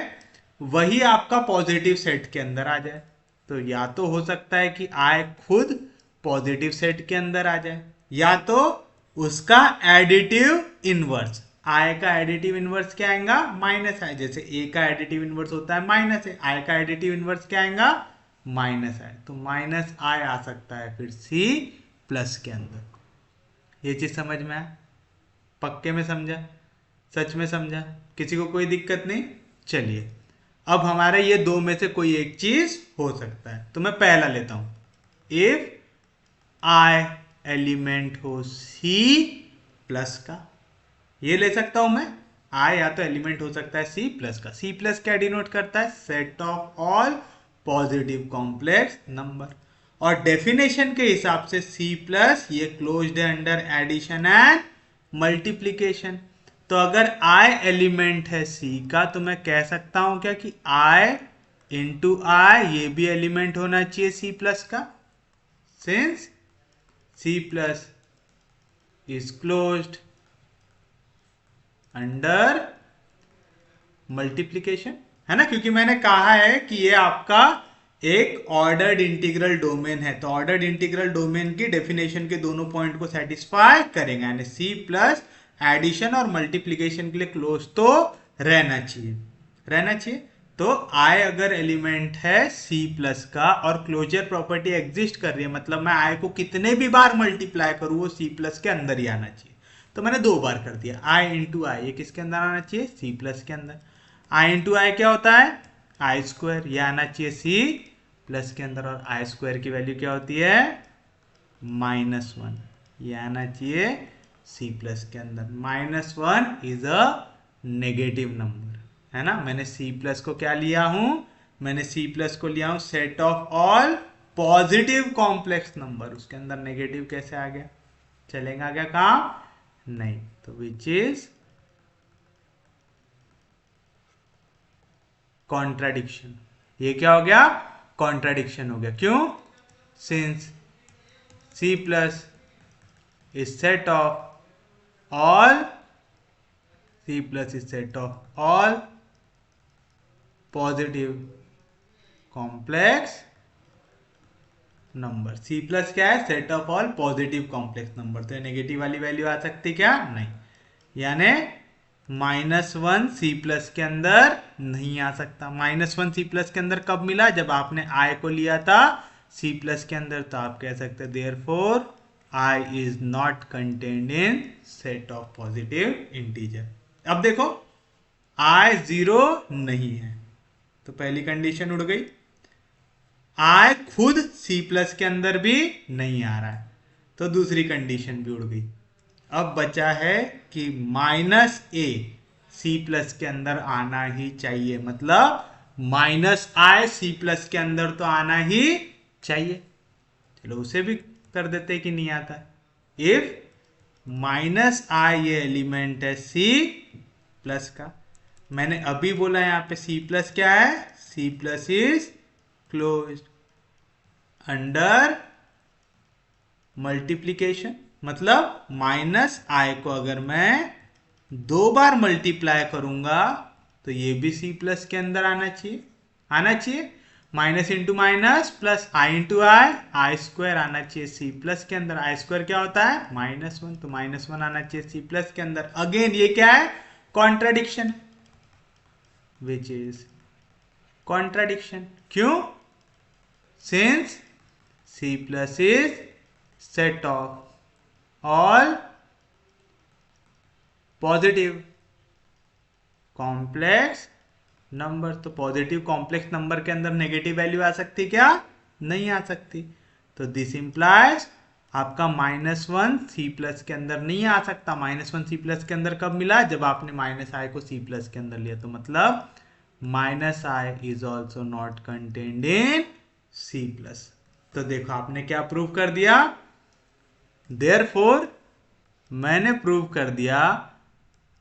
वही आपका पॉजिटिव सेट के अंदर आ जाए। तो या तो हो सकता है कि i खुद पॉजिटिव सेट के अंदर आ जाए, या तो उसका एडिटिव इनवर्स। i का एडिटिव इनवर्स क्या आएगा, माइनस i। जैसे a का एडिटिव इनवर्स होता है माइनस है, i का एडिटिव इनवर्स क्या आएगा, माइनस i। तो माइनस i आ सकता है फिर c प्लस के अंदर। ये चीज समझ में आया, पक्के में समझा, सच में समझा, किसी को कोई दिक्कत नहीं। चलिए अब हमारे ये दो में से कोई एक चीज हो सकता है, तो मैं पहला लेता हूं। इफ i एलिमेंट हो c प्लस का, ये ले सकता हूं मैं। i या तो एलिमेंट हो सकता है c प्लस का। c प्लस क्या डिनोट करता है, set of all positive complex number. और डेफिनेशन के हिसाब से c प्लस ये क्लोज्ड है अंडर एडिशन एंड मल्टीप्लीकेशन। तो अगर i एलिमेंट है c का तो मैं कह सकता हूं क्या कि i इंटू i ये भी एलिमेंट होना चाहिए c प्लस का, since c plus is closed under multiplication, है ना। क्योंकि मैंने कहा है कि ये आपका एक ऑर्डर्ड इंटीग्रल डोमेन है, तो ऑर्डर्ड इंटीग्रल डोमेन की डेफिनेशन के दोनों पॉइंट को सेटिस्फाई करेंगे, यानी सी प्लस एडिशन और मल्टीप्लीकेशन के लिए क्लोज तो रहना चाहिए, रहना चाहिए। तो i अगर एलिमेंट है c प्लस का और क्लोजर प्रॉपर्टी एग्जिस्ट कर रही है, मतलब मैं i को कितने भी बार मल्टीप्लाई करूं वो c प्लस के अंदर ही आना चाहिए। तो मैंने दो बार कर दिया, i इंटू आई, ये किसके अंदर आना चाहिए, c प्लस के अंदर। i इंटू आई क्या होता है, आई स्क्वायर, ये आना चाहिए c प्लस के अंदर। और आई स्क्वायर की वैल्यू क्या होती है, -1, ये आना चाहिए c प्लस के अंदर। -1 इज अ नेगेटिव नंबर, है ना। मैंने c प्लस को क्या लिया हूं, मैंने c प्लस को लिया हूं set of all positive complex number. उसके अंदर नेगेटिव कैसे आ गया, चलेगा क्या काम, नहीं। तो विच इज कॉन्ट्राडिक्शन। ये क्या हो गया, कॉन्ट्राडिक्शन हो गया। क्यों, since c plus is set of all, c plus is set of all positive complex number. c plus क्या है, set of all positive complex number. तो नेगेटिव वाली वैल्यू आ सकती क्या, नहीं। यानी -1 c प्लस के अंदर नहीं आ सकता। -1 c प्लस के अंदर कब मिला, जब आपने i को लिया था c प्लस के अंदर। तो आप कह सकते therefore i is not contained in set of positive integer. अब देखो i 0 नहीं है, तो पहली कंडीशन उड़ गई। i खुद c प्लस के अंदर भी नहीं आ रहा है, तो दूसरी कंडीशन भी उड़ गई। अब बचा है कि -a c प्लस के अंदर आना ही चाहिए, मतलब -i c प्लस के अंदर तो आना ही चाहिए। चलो उसे भी कर देते कि नहीं आता। इफ -i ये एलिमेंट है c प्लस का, मैंने अभी बोला यहां पे c प्लस क्या है, c plus is closed under multiplication. मतलब -i को अगर मैं दो बार मल्टीप्लाई करूंगा तो ये भी c प्लस के अंदर आना चाहिए, आना चाहिए। माइनस इंटू माइनस प्लस आई इंटू आई स्क्वायर आना चाहिए c प्लस के अंदर। आई स्क्वायर क्या होता है, -1, तो -1 आना चाहिए c प्लस के अंदर। अगेन ये क्या है, कॉन्ट्राडिक्शन, विच इज कॉन्ट्राडिक्शन। क्यों, since c plus is set of all positive complex number. तो पॉजिटिव कॉम्प्लेक्स नंबर के अंदर नेगेटिव वैल्यू आ सकती क्या, नहीं आ सकती। तो दिस इंप्लाइज आपका -1 c प्लस के अंदर नहीं आ सकता। -1 c प्लस के अंदर कब मिला, जब आपने -i को c प्लस के अंदर लिया। तो मतलब -i is also not contained in c plus. तो देखो आपने क्या प्रूव कर दिया, देयरफॉर मैंने प्रूव कर दिया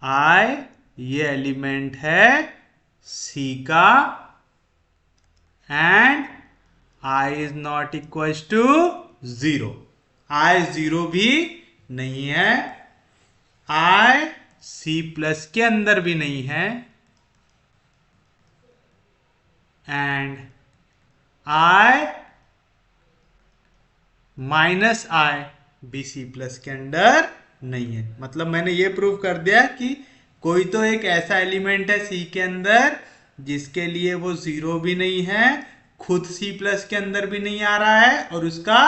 i ये एलिमेंट है c का and i is not equal to 0। i 0 भी नहीं है, आई सी प्लस के अंदर भी नहीं है and I minus I B C plus के अंदर नहीं है। मतलब मैंने ये प्रूव कर दिया कि कोई तो एक ऐसा एलिमेंट है सी के अंदर जिसके लिए वो जीरो भी नहीं है, खुद सी प्लस के अंदर भी नहीं आ रहा है, और उसका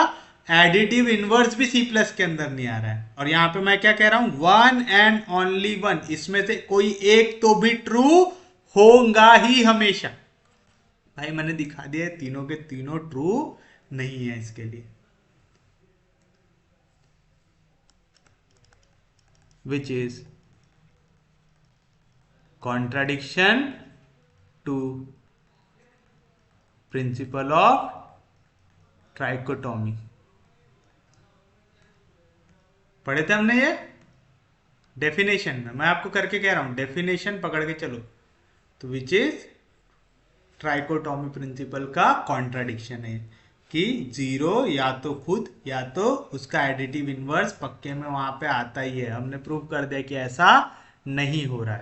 एडिटिव इनवर्स भी सी प्लस के अंदर नहीं आ रहा है। और यहां पे मैं क्या कह रहा हूं, वन एंड ओनली वन, इसमें से कोई एक तो भी ट्रू होगा ही हमेशा। भाई मैंने दिखा दिया तीनों के तीनों ट्रू नहीं है इसके लिए, which is contradiction to principle of trichotomy। पढ़े थे हमने ये डेफिनेशन में, मैं आपको करके कह रहा हूं, डेफिनेशन पकड़ के चलो। तो विच इज ट्राइकोटॉमी प्रिंसिपल का कॉन्ट्राडिक्शन है कि जीरो या तो खुद या तो उसका एडिटिव इनवर्स पक्के में वहां पे आता ही है। हमने प्रूव कर दिया कि ऐसा नहीं हो रहा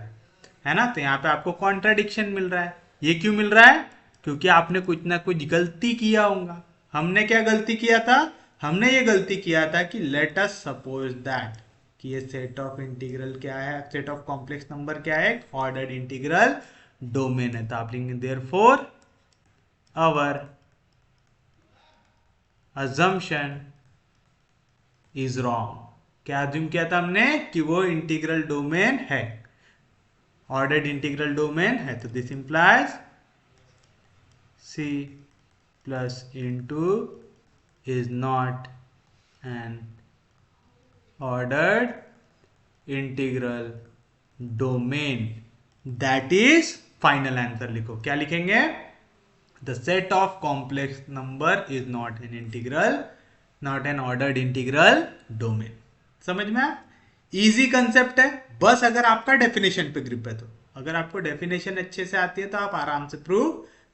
है ना। तो यहाँ पे आपको कॉन्ट्राडिक्शन मिल रहा है। ये क्यों मिल रहा है? क्योंकि आपने कुछ ना कुछ गलती किया होगा। हमने क्या गलती किया था? हमने ये गलती किया था कि लेट अस सपोज दैट कि ये सेट ऑफ इंटीग्रल क्या है, सेट ऑफ कॉम्प्लेक्स नंबर क्या है, ऑर्डर्ड इंटीग्रल डोमेन है। तो आप लिखेंगे therefore our assumption is wrong। क्या अज्यूम किया था हमने? कि वो इंटीग्रल डोमेन है, ऑर्डर्ड इंटीग्रल डोमेन है। तो this implies C plus into is not an ordered integral domain. That is final answer. लिखो क्या लिखेंगे? The set of complex number is not an integral, not an ordered integral domain। समझ में आया? Easy concept है, बस अगर आपका डेफिनेशन पे ग्रिप है तो। अगर आपको डेफिनेशन अच्छे से आती है तो आप आराम से प्रूव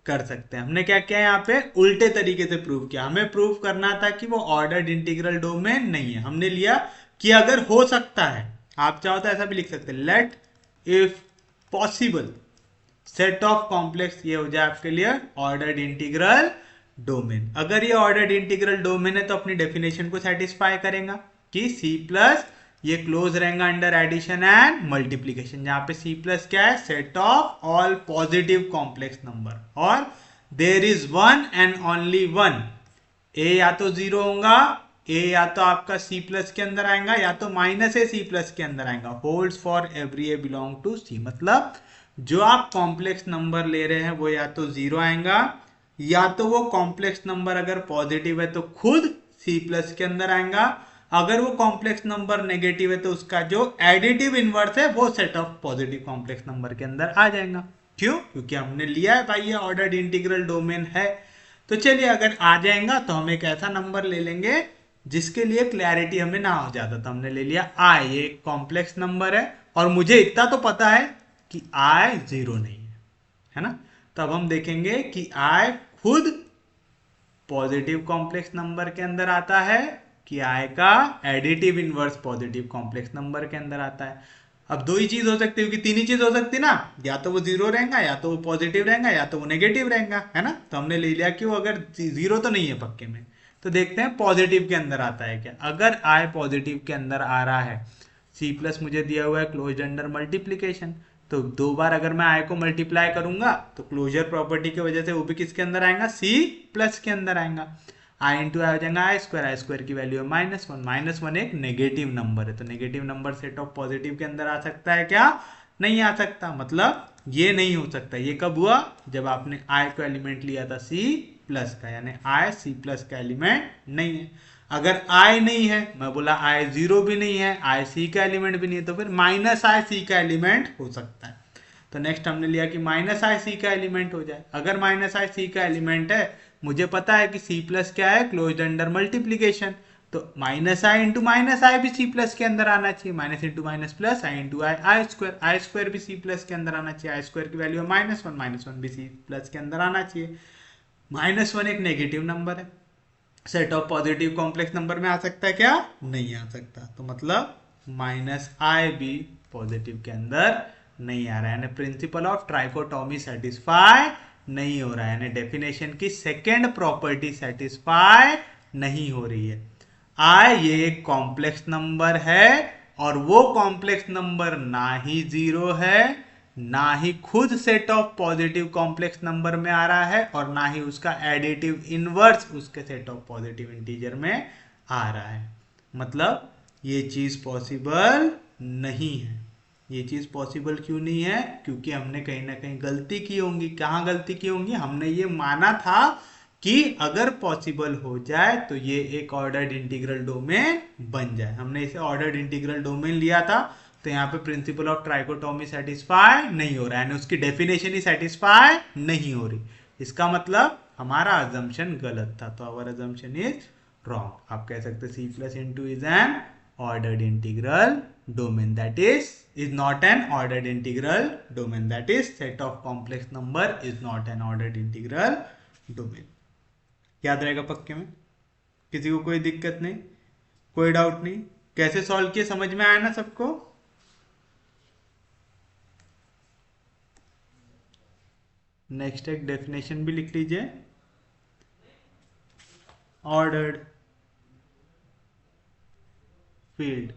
कर सकते हैं। हमने क्या किया यहाँ पे? उल्टे तरीके से प्रूव किया। हमें प्रूव करना था कि वो ऑर्डर्ड इंटीग्रल डोमेन नहीं है। हमने लिया कि अगर हो सकता है, आप चाहो तो ऐसा भी लिख सकते हैं, let if possible set of complex, ये हो जाए आपके लिए ऑर्डर्ड इंटीग्रल डोमेन। अगर ये ऑर्डर्ड इंटीग्रल डोमेन है तो अपनी डेफिनेशन को सेटिस्फाई करेगा कि सी प्लस ये क्लोज रहेगा अंडर एडिशन एंड मल्टीप्लीकेशन, जहां पे सी प्लस क्या है? Set of all positive complex number, और there is one and only one. A या तो जीरो होगा, ए या तो आपका सी प्लस के अंदर आएगा, या तो माइनस ए सी प्लस के अंदर आएगा। Holds for every a belong to C. मतलब जो आप कॉम्प्लेक्स नंबर ले रहे हैं वो या तो जीरो आएगा, या तो वो कॉम्प्लेक्स नंबर अगर पॉजिटिव है तो खुद सी प्लस के अंदर आएगा। अगर वो कॉम्प्लेक्स नंबर नेगेटिव है तो उसका जो एडिटिव इनवर्स है वो set of positive complex number के अंदर आ जाएगा। क्यों? क्योंकि हमने लिया है भाई ये ऑर्डर्ड इंटीग्रल डोमेन है। तो चलिए अगर आ जाएगा तो हम एक ऐसा नंबर ले लेंगे जिसके लिए क्लैरिटी हमें ना हो जाता। तो हमने ले लिया आई, ये कॉम्प्लेक्स नंबर है और मुझे इतना तो पता है कि आई जीरो नहीं है ना। तब हम देखेंगे कि आई खुद पॉजिटिव कॉम्प्लेक्स नंबर के अंदर आता है कि आई का additive inverse positive complex number के अंदर आता है। अब दो ही चीज हो सकती है, क्योंकि तीन ही चीज हो सकती है ना, या तो वो जीरो रहेगा, या तो वो पॉजिटिव रहेगा, या तो वो नेगेटिव रहेगा, है ना। तो हमने ले लिया कि वो अगर जीरो तो नहीं है पक्के में, तो देखते हैं पॉजिटिव के अंदर आता है क्या। अगर आई पॉजिटिव के अंदर आ रहा है, सी प्लस मुझे दिया हुआ है क्लोज अंडर मल्टीप्लीकेशन, तो दो बार अगर मैं आई को मल्टीप्लाई करूंगा तो क्लोजर प्रॉपर्टी की वजह से वो भी किसके अंदर आएगा? सी प्लस के अंदर आएगा। आई इंटू आई हो जाएगा आई स्क्वायर की वैल्यू है -1। -1 एक नेगेटिव नंबर है, तो negative number set of positive के अंदर आ सकता है क्या? नहीं आ सकता। मतलब ये नहीं हो सकता। ये कब हुआ? जब आपने आई को एलिमेंट लिया था सी प्लस का, यानी आई सी प्लस का एलिमेंट नहीं है। अगर आई नहीं है, मैं बोला आई जीरो भी नहीं है, आई सी का एलिमेंट भी नहीं है, तो फिर माइनस आई सी का एलिमेंट हो सकता है। तो नेक्स्ट हमने लिया कि माइनस आई सी का एलिमेंट हो जाए। अगर माइनस आई सी का एलिमेंट है, मुझे पता है कि सी प्लस क्या है? क्लोज अंडर मल्टीप्लीकेशन, तो माइनस आई इंटू माइनस आई भी सी प्लस के अंदर आना चाहिए। माइनस इंटू माइनस प्लस, आई इंटू आई आई स्क्वायर भी सी प्लस के अंदर आना चाहिए। आई स्क्वायर की वैल्यू है -1 भी सी प्लस के अंदर आना चाहिए। -1 एक नेगेटिव नंबर है, set of positive complex number में आ सकता है क्या? नहीं आ सकता। तो मतलब माइनस आई भी पॉजिटिव के अंदर नहीं आ रहा है, यानी प्रिंसिपल ऑफ ट्राइकोटॉमी सेटिस्फाई नहीं हो रहा है, यानी डेफिनेशन की सेकेंड प्रॉपर्टी सेटिस्फाई नहीं हो रही है। आई ये एक कॉम्प्लेक्स नंबर है और वो कॉम्प्लेक्स नंबर ना ही जीरो है, ना ही खुद set of positive complex number में आ रहा है, और ना ही उसका एडिटिव इनवर्स उसके सेट ऑफ पॉजिटिव इंटीजर में आ रहा है। मतलब ये चीज पॉसिबल नहीं है। ये चीज पॉसिबल क्यों नहीं है? क्योंकि हमने कहीं ना कहीं गलती की होंगी। कहाँ गलती की होंगी? हमने ये माना था कि अगर पॉसिबल हो जाए तो ये एक ऑर्डर्ड इंटीग्रल डोमेन बन जाए। हमने इसे ऑर्डर्ड इंटीग्रल डोमेन लिया था, तो यहाँ पे प्रिंसिपल ऑफ ट्राइकोटॉमी सेटिस्फाई नहीं हो रहा है, उसकी डेफिनेशन ही सेटिस्फाई नहीं हो रही। इसका मतलब हमारा अजम्पशन गलत था, तो आवर अजम्पशन इज रॉन्ग। आप कह सकते C plus into is an ordered integral domain, that is not an ordered integral domain, that is set of complex number is not an ordered integral domain। याद रहेगा पक्के में? किसी को कोई दिक्कत नहीं, कोई डाउट नहीं? कैसे सॉल्व किए समझ में आया ना सबको? नेक्स्ट एक डेफिनेशन भी लिख लीजिए। Ordered field,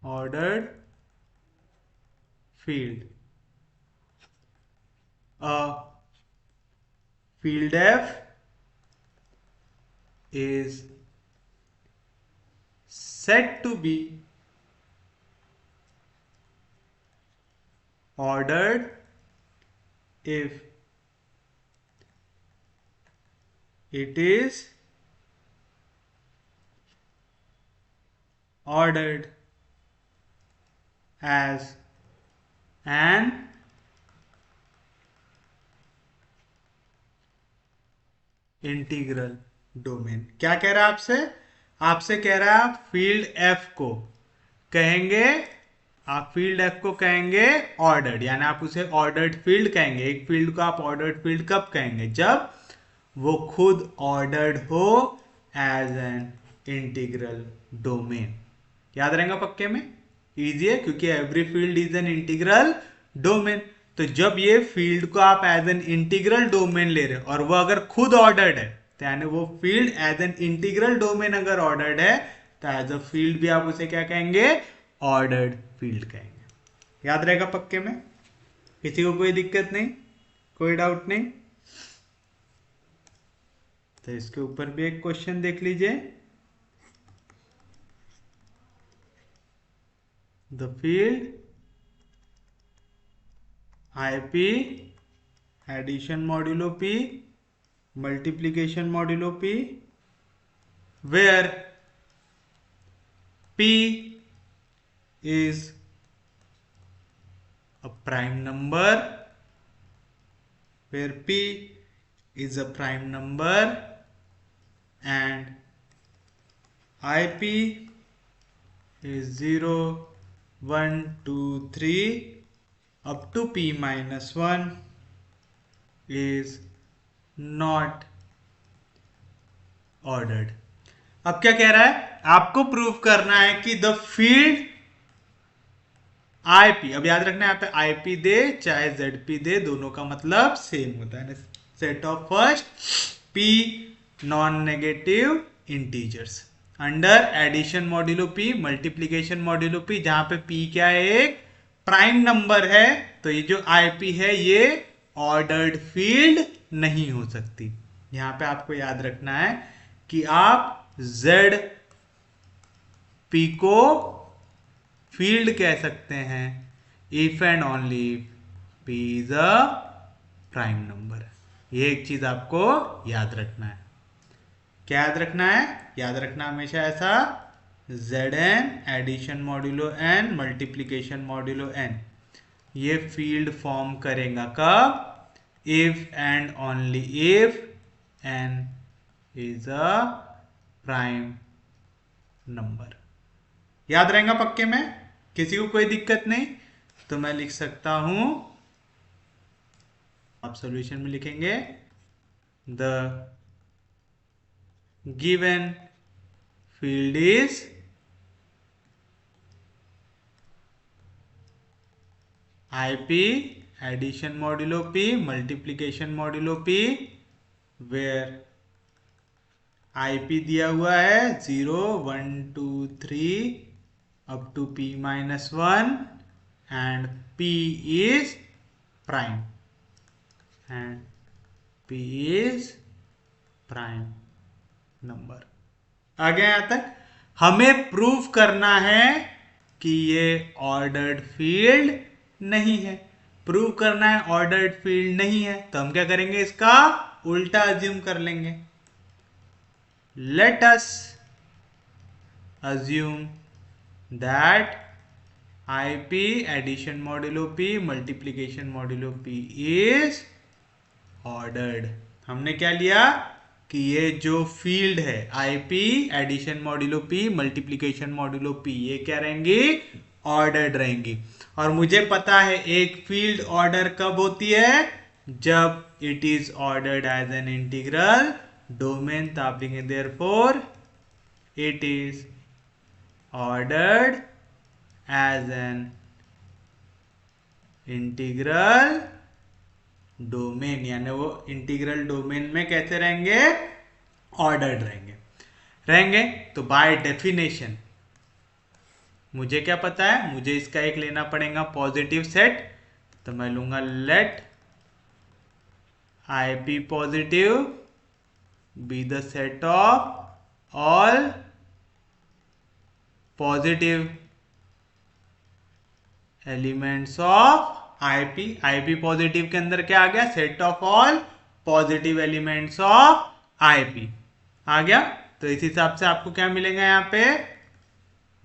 ordered field, a field f is said to be ordered if it is ordered as an integral domain. क्या कह रहा है आपसे? आपसे कह रहा है आप फील्ड एफ को कहेंगे, आप फील्ड एफ को कहेंगे ऑर्डर्ड, यानी आप उसे ऑर्डर्ड फील्ड कहेंगे। एक फील्ड को आप ऑर्डर्ड फील्ड कब कहेंगे? जब वो खुद ऑर्डर्ड हो एज एन इंटीग्रल डोमेन। याद रहेगा पक्के में? इजी है, क्योंकि every field is an integral domain. तो जब ये फील्ड को आप एज एन इंटीग्रल डोमेन ले रहे हो और वो अगर खुद ऑर्डर्ड है, तो यानी वो field as an integral domain अगर ऑर्डर्ड है, तो एज अ फील्ड भी आप उसे क्या कहेंगे? ऑर्डर्ड फील्ड कहेंगे। याद रहेगा पक्के में? किसी को कोई दिक्कत नहीं, कोई डाउट नहीं? तो इसके ऊपर भी एक क्वेश्चन देख लीजिए। The field IP addition modulo P multiplication modulo P where P is a prime number, where P is a prime number and IP is 0 1 2 3 up to P minus 1 is not ordered। अब क्या कह रहा है? आपको prove करना है कि the field IP, अब याद रखना है यहाँ पे IP दे चाहे ZP दे, दोनों का मतलब सेम होता है। Set of first P non negative integers under addition modulo P multiplication modulo P, जहां पे P क्या है? एक प्राइम नंबर है। तो ये जो IP है ये ऑर्डर्ड फील्ड नहीं हो सकती। यहां पे आपको याद रखना है कि आप ZP को फील्ड कह सकते हैं if and only P is a prime number. ये एक चीज आपको याद रखना है। क्या याद रखना है? याद रखना हमेशा ऐसा, Zn addition modulo n multiplication modulo n, ये फील्ड फॉर्म करेगा कब? If and only if n is a prime number. याद रहेगा पक्के में? किसी को कोई दिक्कत नहीं? तो मैं लिख सकता हूं, आप सॉल्यूशन में लिखेंगे the given field is I p addition modulo p multiplication modulo p, where I p दिया हुआ है 0 1 2 3 up to p minus 1 and p is prime and p is prime number. आ गया यहां तक। हमें प्रूव करना है कि ये ऑर्डर्ड फील्ड नहीं है। प्रूव करना है ऑर्डर्ड फील्ड नहीं है तो हम क्या करेंगे, इसका उल्टा अज्यूम कर लेंगे। Let us assume that I p addition modulo p multiplication modulo P is ordered. हमने क्या लिया कि ये जो फील्ड है आई p addition modulo p multiplication modulo P, ये क्या रहेंगी, ऑर्डर्ड रहेंगी। और मुझे पता है एक फील्ड ऑर्डर कब होती है, जब it is ordered as an integral domain. तो आप लिखेंगे therefore it is ordered as an integral domain, यानी वो इंटीग्रल डोमेन में कैसे रहेंगे, ऑर्डर्ड रहेंगे। तो बाय डेफिनेशन मुझे क्या पता है, मुझे इसका एक लेना पड़ेगा पॉजिटिव सेट। तो मैं लूंगा let I p positive be the set of all positive elements of I p positive के अंदर क्या आ गया, set of all positive elements of I p आ गया। तो इस हिसाब से आपको क्या मिलेगा यहां पे,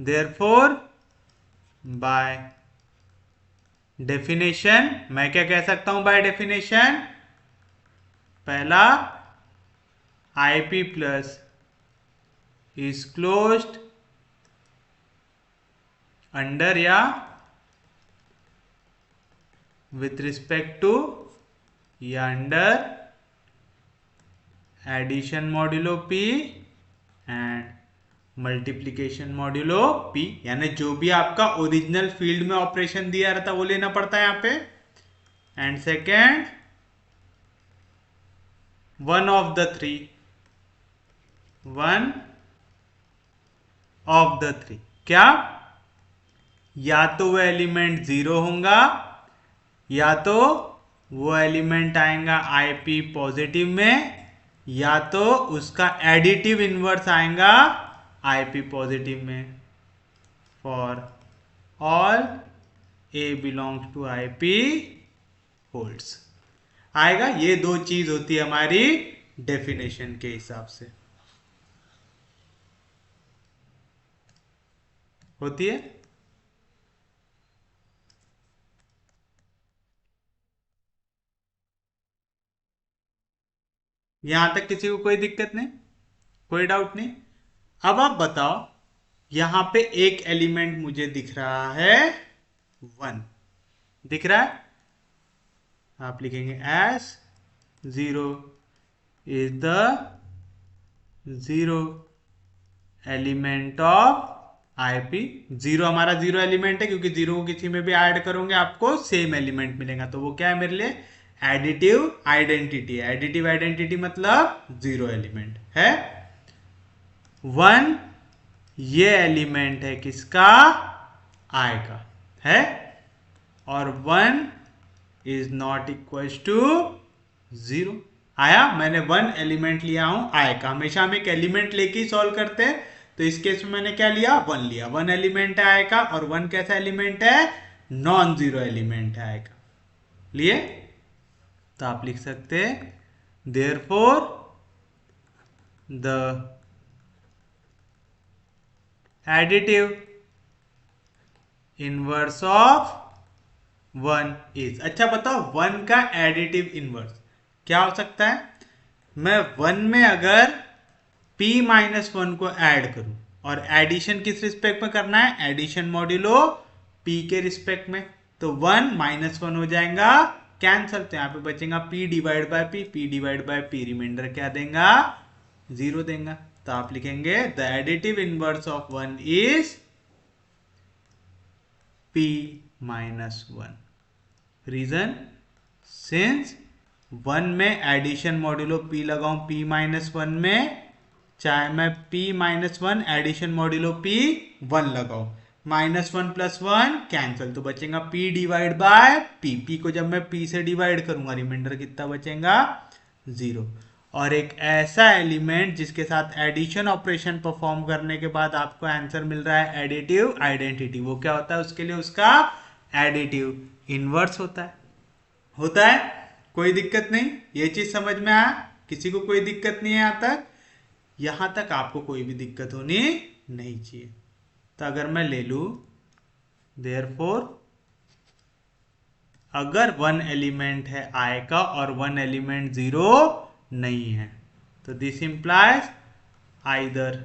देयरफॉर बाय डेफिनेशन मैं क्या कह सकता हूं, बाय डेफिनेशन पहला IP plus is closed under या with respect to या under addition modulo p and multiplication modulo p, यानी जो भी आपका ओरिजिनल फील्ड में ऑपरेशन दिया रहता वो लेना पड़ता है यहां पे। And second one of the three, क्या, या तो वो एलिमेंट 0 होगा, या तो वो एलिमेंट आएगा आईपी पॉजिटिव में, या तो उसका एडिटिव इनवर्स आएगा आईपी पॉजिटिव में। For all A belongs to IP holds आएगा। ये दो चीज होती है हमारी डेफिनेशन के हिसाब से होती है। यहां तक किसी को कोई दिक्कत नहीं, कोई डाउट नहीं। अब आप बताओ, यहां पे एक एलिमेंट मुझे दिख रहा है 1 दिख रहा है, आप लिखेंगे S 0 is the 0 element of IP. 0 हमारा 0 एलिमेंट है क्योंकि 0 को किसी में भी ऐड करोगे आपको सेम एलिमेंट मिलेगा। तो वो क्या है मेरे लिए, एडिटिव आइडेंटिटी। एडिटिव आइडेंटिटी मतलब 0 एलिमेंट है। 1 ये एलिमेंट है किसका, आई का है, और 1 इज नॉट इक्वल टू 0 आया। मैंने 1 एलिमेंट लिया हूं आई का। हमेशा हम एक एलिमेंट लेके ही सॉल्व करते हैं, तो इस केस में मैंने क्या लिया, 1 लिया। 1 एलिमेंट है आई का, और 1 कैसा एलिमेंट है, नॉन जीरो एलिमेंट है आई का लिए। तो आप लिख सकते हैं therefore the additive inverse of 1 is. अच्छा बताओ 1 का एडिटिव इनवर्स क्या हो सकता है। मैं 1 में अगर p माइनस 1 को ऐड करूं, और एडिशन किस रिस्पेक्ट में करना है, एडिशन मॉड्यूलो p के रिस्पेक्ट में, तो 1 माइनस 1 हो जाएगा कैंसल। तो यहां पे बचेगा p divide by p, remainder क्या देगा, 0 देगा। तो आप लिखेंगे the additive inverse of 1 is p minus 1। रीजन सिंस 1 में एडिशन मॉड्यूलो p लगाऊं p माइनस 1 में, चाहे मैं p minus 1 addition modulo p 1 लगाऊं, माइनस 1 प्लस 1 कैंसिल, तो बचेगा p डिवाइड बाय p को जब मैं p से डिवाइड करूंगा रिमाइंडर कितना बचेगा 0। और एक ऐसा एलिमेंट जिसके साथ एडिशन ऑपरेशन परफॉर्म करने के बाद आपको आंसर मिल रहा है एडिटिव आइडेंटिटी, वो क्या होता है उसके लिए, उसका एडिटिव इनवर्स होता है। कोई दिक्कत नहीं, ये चीज समझ में आया, किसी को कोई दिक्कत नहीं है यहां तक आपको कोई भी दिक्कत होनी नहीं चाहिए। तो अगर मैं ले लू देयरफॉर अगर 1 एलिमेंट है i का और 1 एलिमेंट 0 नहीं है, तो दिस इंप्लाइज आइदर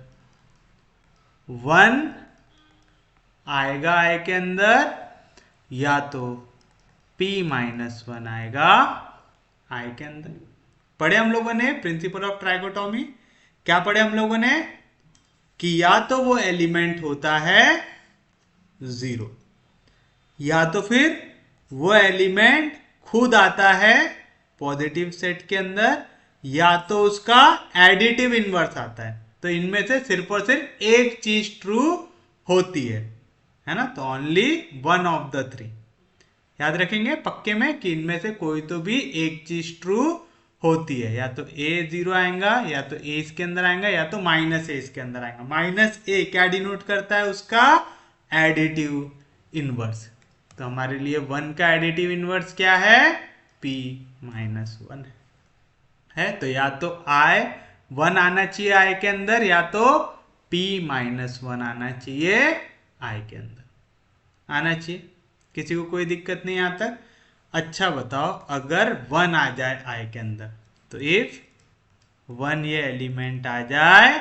1 आएगा i के अंदर या तो p माइनस 1 आएगा i के अंदर। पढ़े हम लोगों ने प्रिंसिपल ऑफ ट्राइकोटोमी, क्या पढ़े हम लोगों ने कि या तो वो एलिमेंट होता है 0 या तो फिर वो एलिमेंट खुद आता है पॉजिटिव सेट के अंदर या तो उसका एडिटिव इनवर्स आता है। तो इनमें से सिर्फ और सिर्फ एक चीज ट्रू होती है ना, तो ओनली वन ऑफ द 3। याद रखेंगे पक्के में कि इनमें से कोई तो भी एक चीज ट्रू होती है, या तो a 0 आएगा या तो a इसके अंदर आएगा या तो माइनस a इसके अंदर आएगा। माइनस a क्या डिनोट करता है, उसका एडिटिव इनवर्स। तो हमारे लिए 1 का एडिटिव इनवर्स क्या है, p माइनस 1 है। तो या तो i 1 आना चाहिए i के अंदर या तो p माइनस 1 आना चाहिए i के अंदर, आना चाहिए, किसी को कोई दिक्कत नहीं यहां तक। अच्छा बताओ अगर 1 आ जाए i के अंदर, तो इफ 1 ये एलिमेंट आ जाए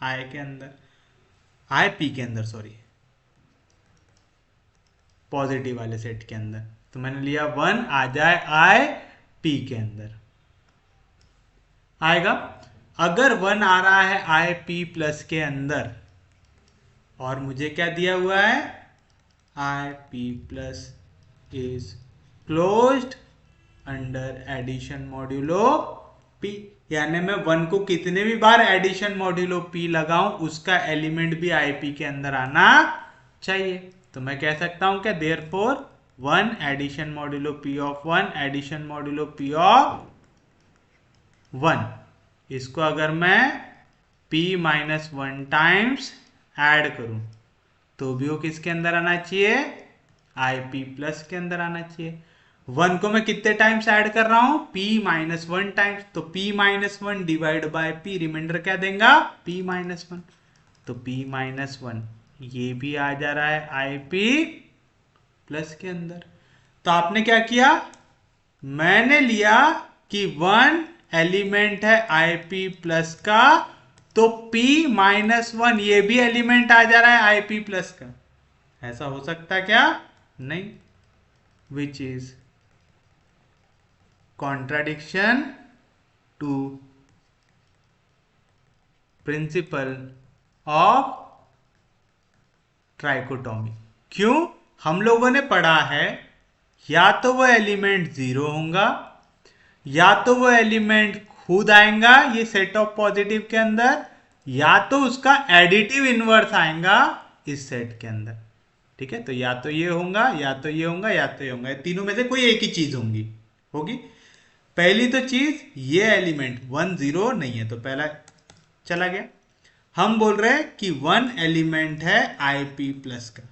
i के अंदर, i p के अंदर सॉरी पॉजिटिव वाले सेट के अंदर, तो मैंने लिया 1 आ जाए i p के अंदर आएगा। अगर 1 आ रहा है i p प्लस के अंदर और मुझे क्या दिया हुआ है, i p plus is closed under addition modulo p, यानी मैं 1 को कितने भी बार एडिशन मॉड्यूलो p लगाऊं उसका एलिमेंट भी i p के अंदर आना चाहिए। तो मैं कह सकता हूं क्या, therefore 1 addition modulo p of 1 addition modulo p of 1, इसको अगर मैं p माइनस 1 टाइम्स ऐड करूं तो भी वो किसके अंदर आना चाहिए, ip प्लस के अंदर आना चाहिए। 1 को मैं कितने टाइम्स ऐड कर रहा हूं, p माइनस 1 टाइम्स, तो p minus 1 divide by p, remainder क्या देगा p माइनस 1, तो p माइनस 1 ये भी आ जा रहा है ip प्लस के अंदर। तो आपने क्या किया, मैंने लिया कि 1 एलिमेंट है ip प्लस का, तो p माइनस 1 ये भी एलिमेंट आ जा रहा है ip प्लस का। ऐसा हो सकता है क्या, नहीं, which is contradiction to principle of trichotomy. क्यों, हम लोगों ने पढ़ा है या तो वो एलिमेंट 0 होगा या तो वो एलिमेंट खुद आएगा ये सेट ऑफ पॉजिटिव के अंदर, या तो उसका एडिटिव इनवर्स आएगा इस सेट के अंदर। ठीक है, तो या तो ये होगा या तो ये होगा या तो ये होगा, तीनों में से कोई एक ही चीज होगी। पहली तो चीज ये एलिमेंट 1 0 नहीं है, तो पहला चला गया। हम बोल रहे हैं कि 1 एलिमेंट है ip प्लस का,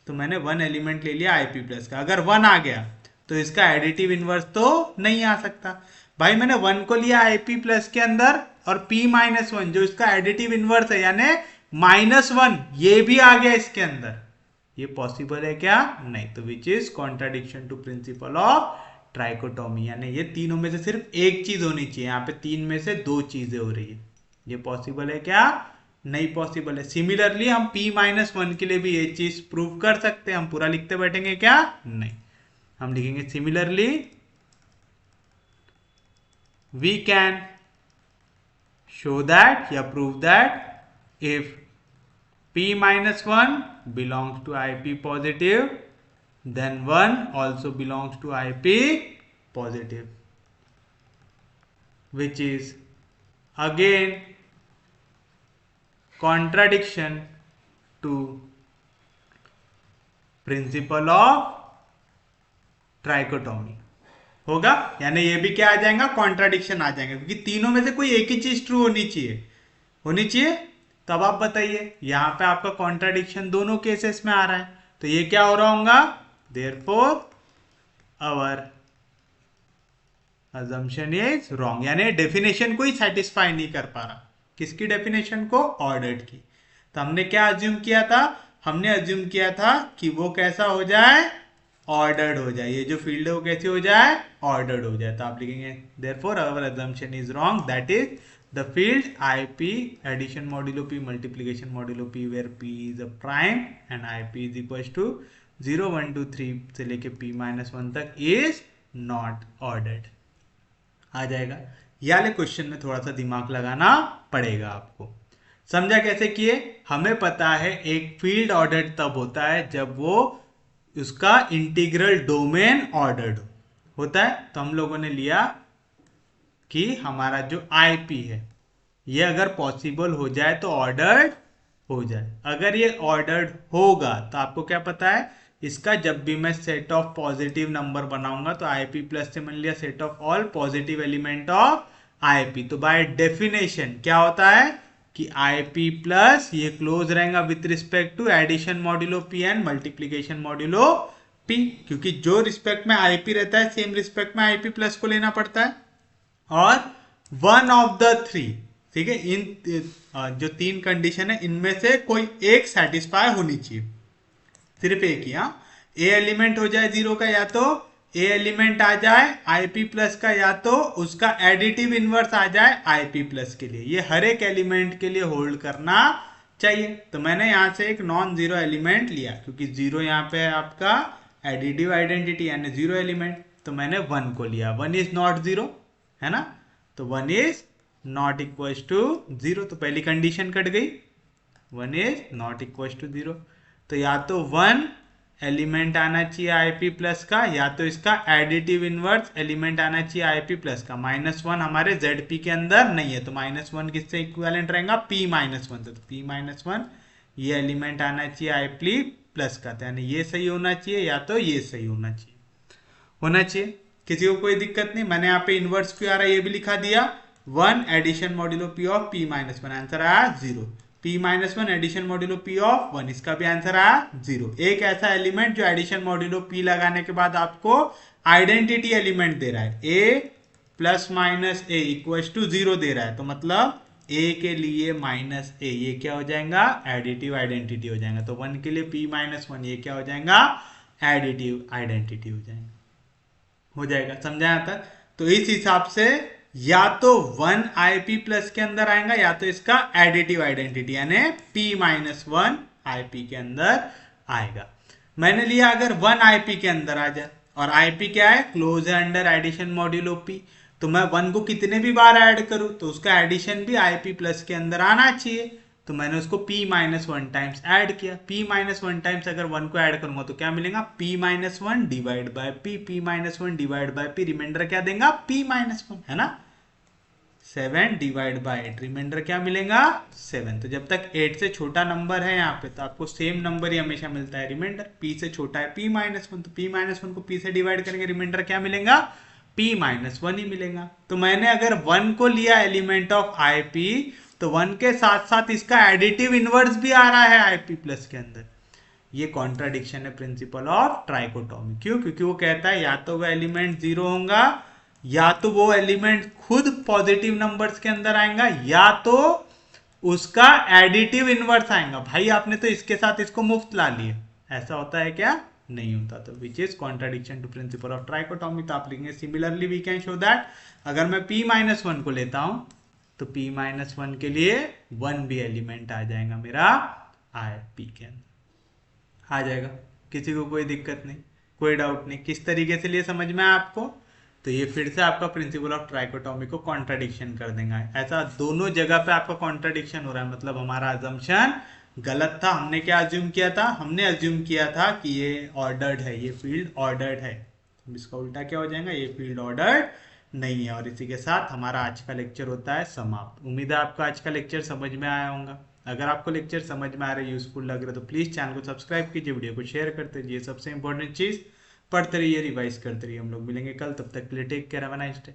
तो मैंने 1 एलिमेंट ले लिया ip प्लस का। अगर 1 आ गया तो इसका एडिटिव इनवर्स तो नहीं आ सकता। भाई मैंने 1 को लिया ip प्लस के अंदर और p माइनस 1 जो इसका एडिटिव इनवर्स है यानी माइनस 1 ये भी आ गया इसके अंदर, ये पॉसिबल है क्या, नहीं। तो which is contradiction to principle of trichotomy, यानी ये तीनों में से सिर्फ एक चीज होनी चाहिए, यहाँ पे 3 में से 2 चीजें हो रही है। ये पॉसिबल है क्या, नहीं पॉसिबल है। सिमिलरली हम p माइनस 1 के लिए भी ये चीज प्रूव कर सकते हैं। हम पूरा लिखते बैठेंगे क्या, नहीं, हम लिखेंगे similarly we can show that या prove that if p minus 1 belongs to ip positive, then 1 also belongs to IP positive, which is again contradiction to principal of trichotomy होगा। यानी ये भी क्या आ जाएगा, कॉन्ट्राडिक्शन आ जाएगा, क्योंकि तीनों में से कोई एक ही चीज ट्रू होनी चाहिए। तब आप बताइए, यहां पे आपका कॉन्ट्राडिक्शन दोनों केसेस में आ रहा है, तो ये क्या हो रहा होगा, therefore our assumption is wrong. यानी डेफिनेशन को ही सेटिस्फाई नहीं कर पा रहा। किसकी डेफिनेशन को, ऑर्डर्ड की। तो हमने क्या अज्यूम किया था, हमने अज्यूम किया था कि वो कैसा हो जाए, ऑर्डर्ड हो जाए। ये जो फील्ड है वो कैसे हो जाए, ऑर्डर्ड हो जाए। तो आप लिखेंगे therefore our assumption is wrong, that is the field IP addition modulo P multiplication modulo P where P is a prime and IP is equal to 0 1 2 3 से लेके P-1 तक इज नॉट ऑर्डर्ड आ जाएगा। ये वाले क्वेश्चन में थोड़ा सा दिमाग लगाना पड़ेगा आपको। समझा कैसे किए, हमें पता है एक फील्ड ऑर्डर्ड तब होता है जब वो उसका इंटीग्रल डोमेन ऑर्डर्ड होता है। तो हम लोगों ने लिया कि हमारा जो IP है ये अगर पॉसिबल हो जाए तो ऑर्डर्ड हो जाए। अगर ये ऑर्डर्ड होगा तो आपको क्या पता है, इसका जब भी मैं सेट ऑफ पॉजिटिव नंबर बनाऊंगा तो IP प्लस से मान लिया set of all positive element of IP, तो बाय डेफिनेशन क्या होता है कि IP प्लस ये क्लोज रहेगा with respect to addition modulo P and multiplication modulo P, क्योंकि जो रिस्पेक्ट में IP रहता है सेम रिस्पेक्ट में IP प्लस को लेना पड़ता है। और वन ऑफ द थ्री, ठीक है, इन जो तीन कंडीशन है इनमें से कोई एक सेटिस्फाई होनी चाहिए, सिर्फ एक ही। हाँ, ए एलिमेंट हो जाए जीरो का, या तो ए एलिमेंट आ जाए IP प्लस का, या तो उसका एडिटिव इनवर्स आ जाए IP प्लस के लिए। ये हर एक एलिमेंट के लिए होल्ड करना चाहिए। तो मैंने यहां से एक नॉन जीरो एलिमेंट लिया, क्योंकि जीरो यहाँ पे है आपका एडिटिव आइडेंटिटी यानी जीरो एलिमेंट, तो मैंने 1 को लिया। 1 इज नॉट जीरो है ना, तो 1 इज नॉट इक्वल टू 0, तो पहली कंडीशन कट गई, 1 इज नॉट इक्वल टू 0। तो या तो 1 एलिमेंट आना चाहिए IP प्लस का, या तो इसका एडिटिव इनवर्स एलिमेंट आना चाहिए IP प्लस का। -1 हमारे ZP के अंदर नहीं है, तो -1 किससे इक्विवेलेंट रहेगा, P-1 से, तो P-1 ये एलिमेंट आना चाहिए IP प्लस का, यानी ये सही होना चाहिए या तो ये सही होना चाहिए। किसी को कोई दिक्कत नहीं। मैंने यहाँ पे इनवर्स क्यों आ रहा है ये भी लिखा दिया। 1 addition modulo P of P-1, answer आया 0। P-1 addition modulo P of 1, इसका भी आंसर आया 0। एक ऐसा एलिमेंट जो एडिशन मॉड्यूलो P लगाने के बाद आपको आइडेंटिटी एलिमेंट दे रहा है, A plus minus A equal to 0 दे रहा है, तो मतलब A के लिए -A ये क्या हो जाएगा, एडिटिव आइडेंटिटी हो जाएगा। तो 1 के लिए P-1 ये क्या हो जाएगा, एडिटिव आइडेंटिटी हो जाएगा। समझा यहाँ तक? तो इस हिसाब से या तो 1 IP प्लस के अंदर आएगा, या तो इसका एडिटिव आइडेंटिटी यानी P-1 IP के अंदर आएगा। मैंने लिया अगर 1 IP के अंदर आ जाए, और IP क्या है, क्लोज है अंडर एडिशन मॉड्यूलो P, तो मैं 1 को कितने भी बार ऐड करूं तो उसका एडिशन भी IP प्लस के अंदर आना चाहिए। तो मैंने उसको P-1 टाइम्स ऐड किया। P-1 टाइम्स अगर 1 को ऐड करूंगा तो क्या मिलेगा, P-1 divide by P, P-1 divide by P, remainder क्या देगा, P-1 है ना। 7 डिवाइड बाय 8, रिमाइंडर क्या मिलेगा, 7। तो जब तक 8 से छोटा नंबर है यहाँ पे तो आपको सेम नंबर ही हमेशा मिलता है रिमाइंडर। P से छोटा है P-1, तो P-1 को P से डिवाइड करेंगे, रिमाइंडर क्या मिलेगा, P-1 ही मिलेगा। तो मैंने अगर 1 को लिया एलिमेंट ऑफ IP, तो 1 के साथ साथ इसका एडिटिव इनवर्स भी आ रहा है IP प्लस के अंदर। ये कॉन्ट्राडिक्शन है प्रिंसिपल ऑफ ट्राइकोटोमी। क्यों, क्योंकि वो कहता है या तो वो एलिमेंट 0 होगा, या तो वो एलिमेंट खुद पॉजिटिव नंबर्स के अंदर आएगा, या तो उसका एडिटिव इनवर्स आएगा। भाई आपने तो इसके साथ इसको मुफ्त ला लिया, ऐसा होता है क्या, नहीं होता। तो which is contradiction to principle of trichotomy. तो आप लिखेंगे similarly we can show that अगर मैं P-1 को लेता हूं तो P-1 के लिए 1 भी एलिमेंट आ जाएगा मेरा IP के अंदर आ जाएगा। किसी को कोई दिक्कत नहीं, कोई डाउट नहीं, किस तरीके से लिए समझ में आया आपको। तो ये फिर से आपका प्रिंसिपल ऑफ ट्राइकोटोमी को कॉन्ट्राडिक्शन कर देगा। ऐसा दोनों जगह पे आपका कॉन्ट्राडिक्शन हो रहा है, मतलब हमारा अजम्पशन गलत था। हमने क्या अज्यूम किया था? हमने अज्यूम किया था कि ये ऑर्डर्ड है, ये फील्ड ऑर्डर्ड है। तो इसका उल्टा क्या हो जाएगा? ये फील्ड ऑर्डर्ड नहीं है। और इसी के साथ हमारा आज का लेक्चर होता है समाप्त। उम्मीद है आपको आज का लेक्चर समझ में आया होगा। अगर आपको लेक्चर समझ में आ रहा है, यूजफुल लग रहा है, तो प्लीज़ चैनल को सब्सक्राइब कीजिए, वीडियो को शेयर करते रहिए। सबसे इंपॉर्टेंट चीज़, पढ़ते रहिए, रिवाइज करते रहिए। हम लोग मिलेंगे कल, तब तक के लिए take care, have a nice day.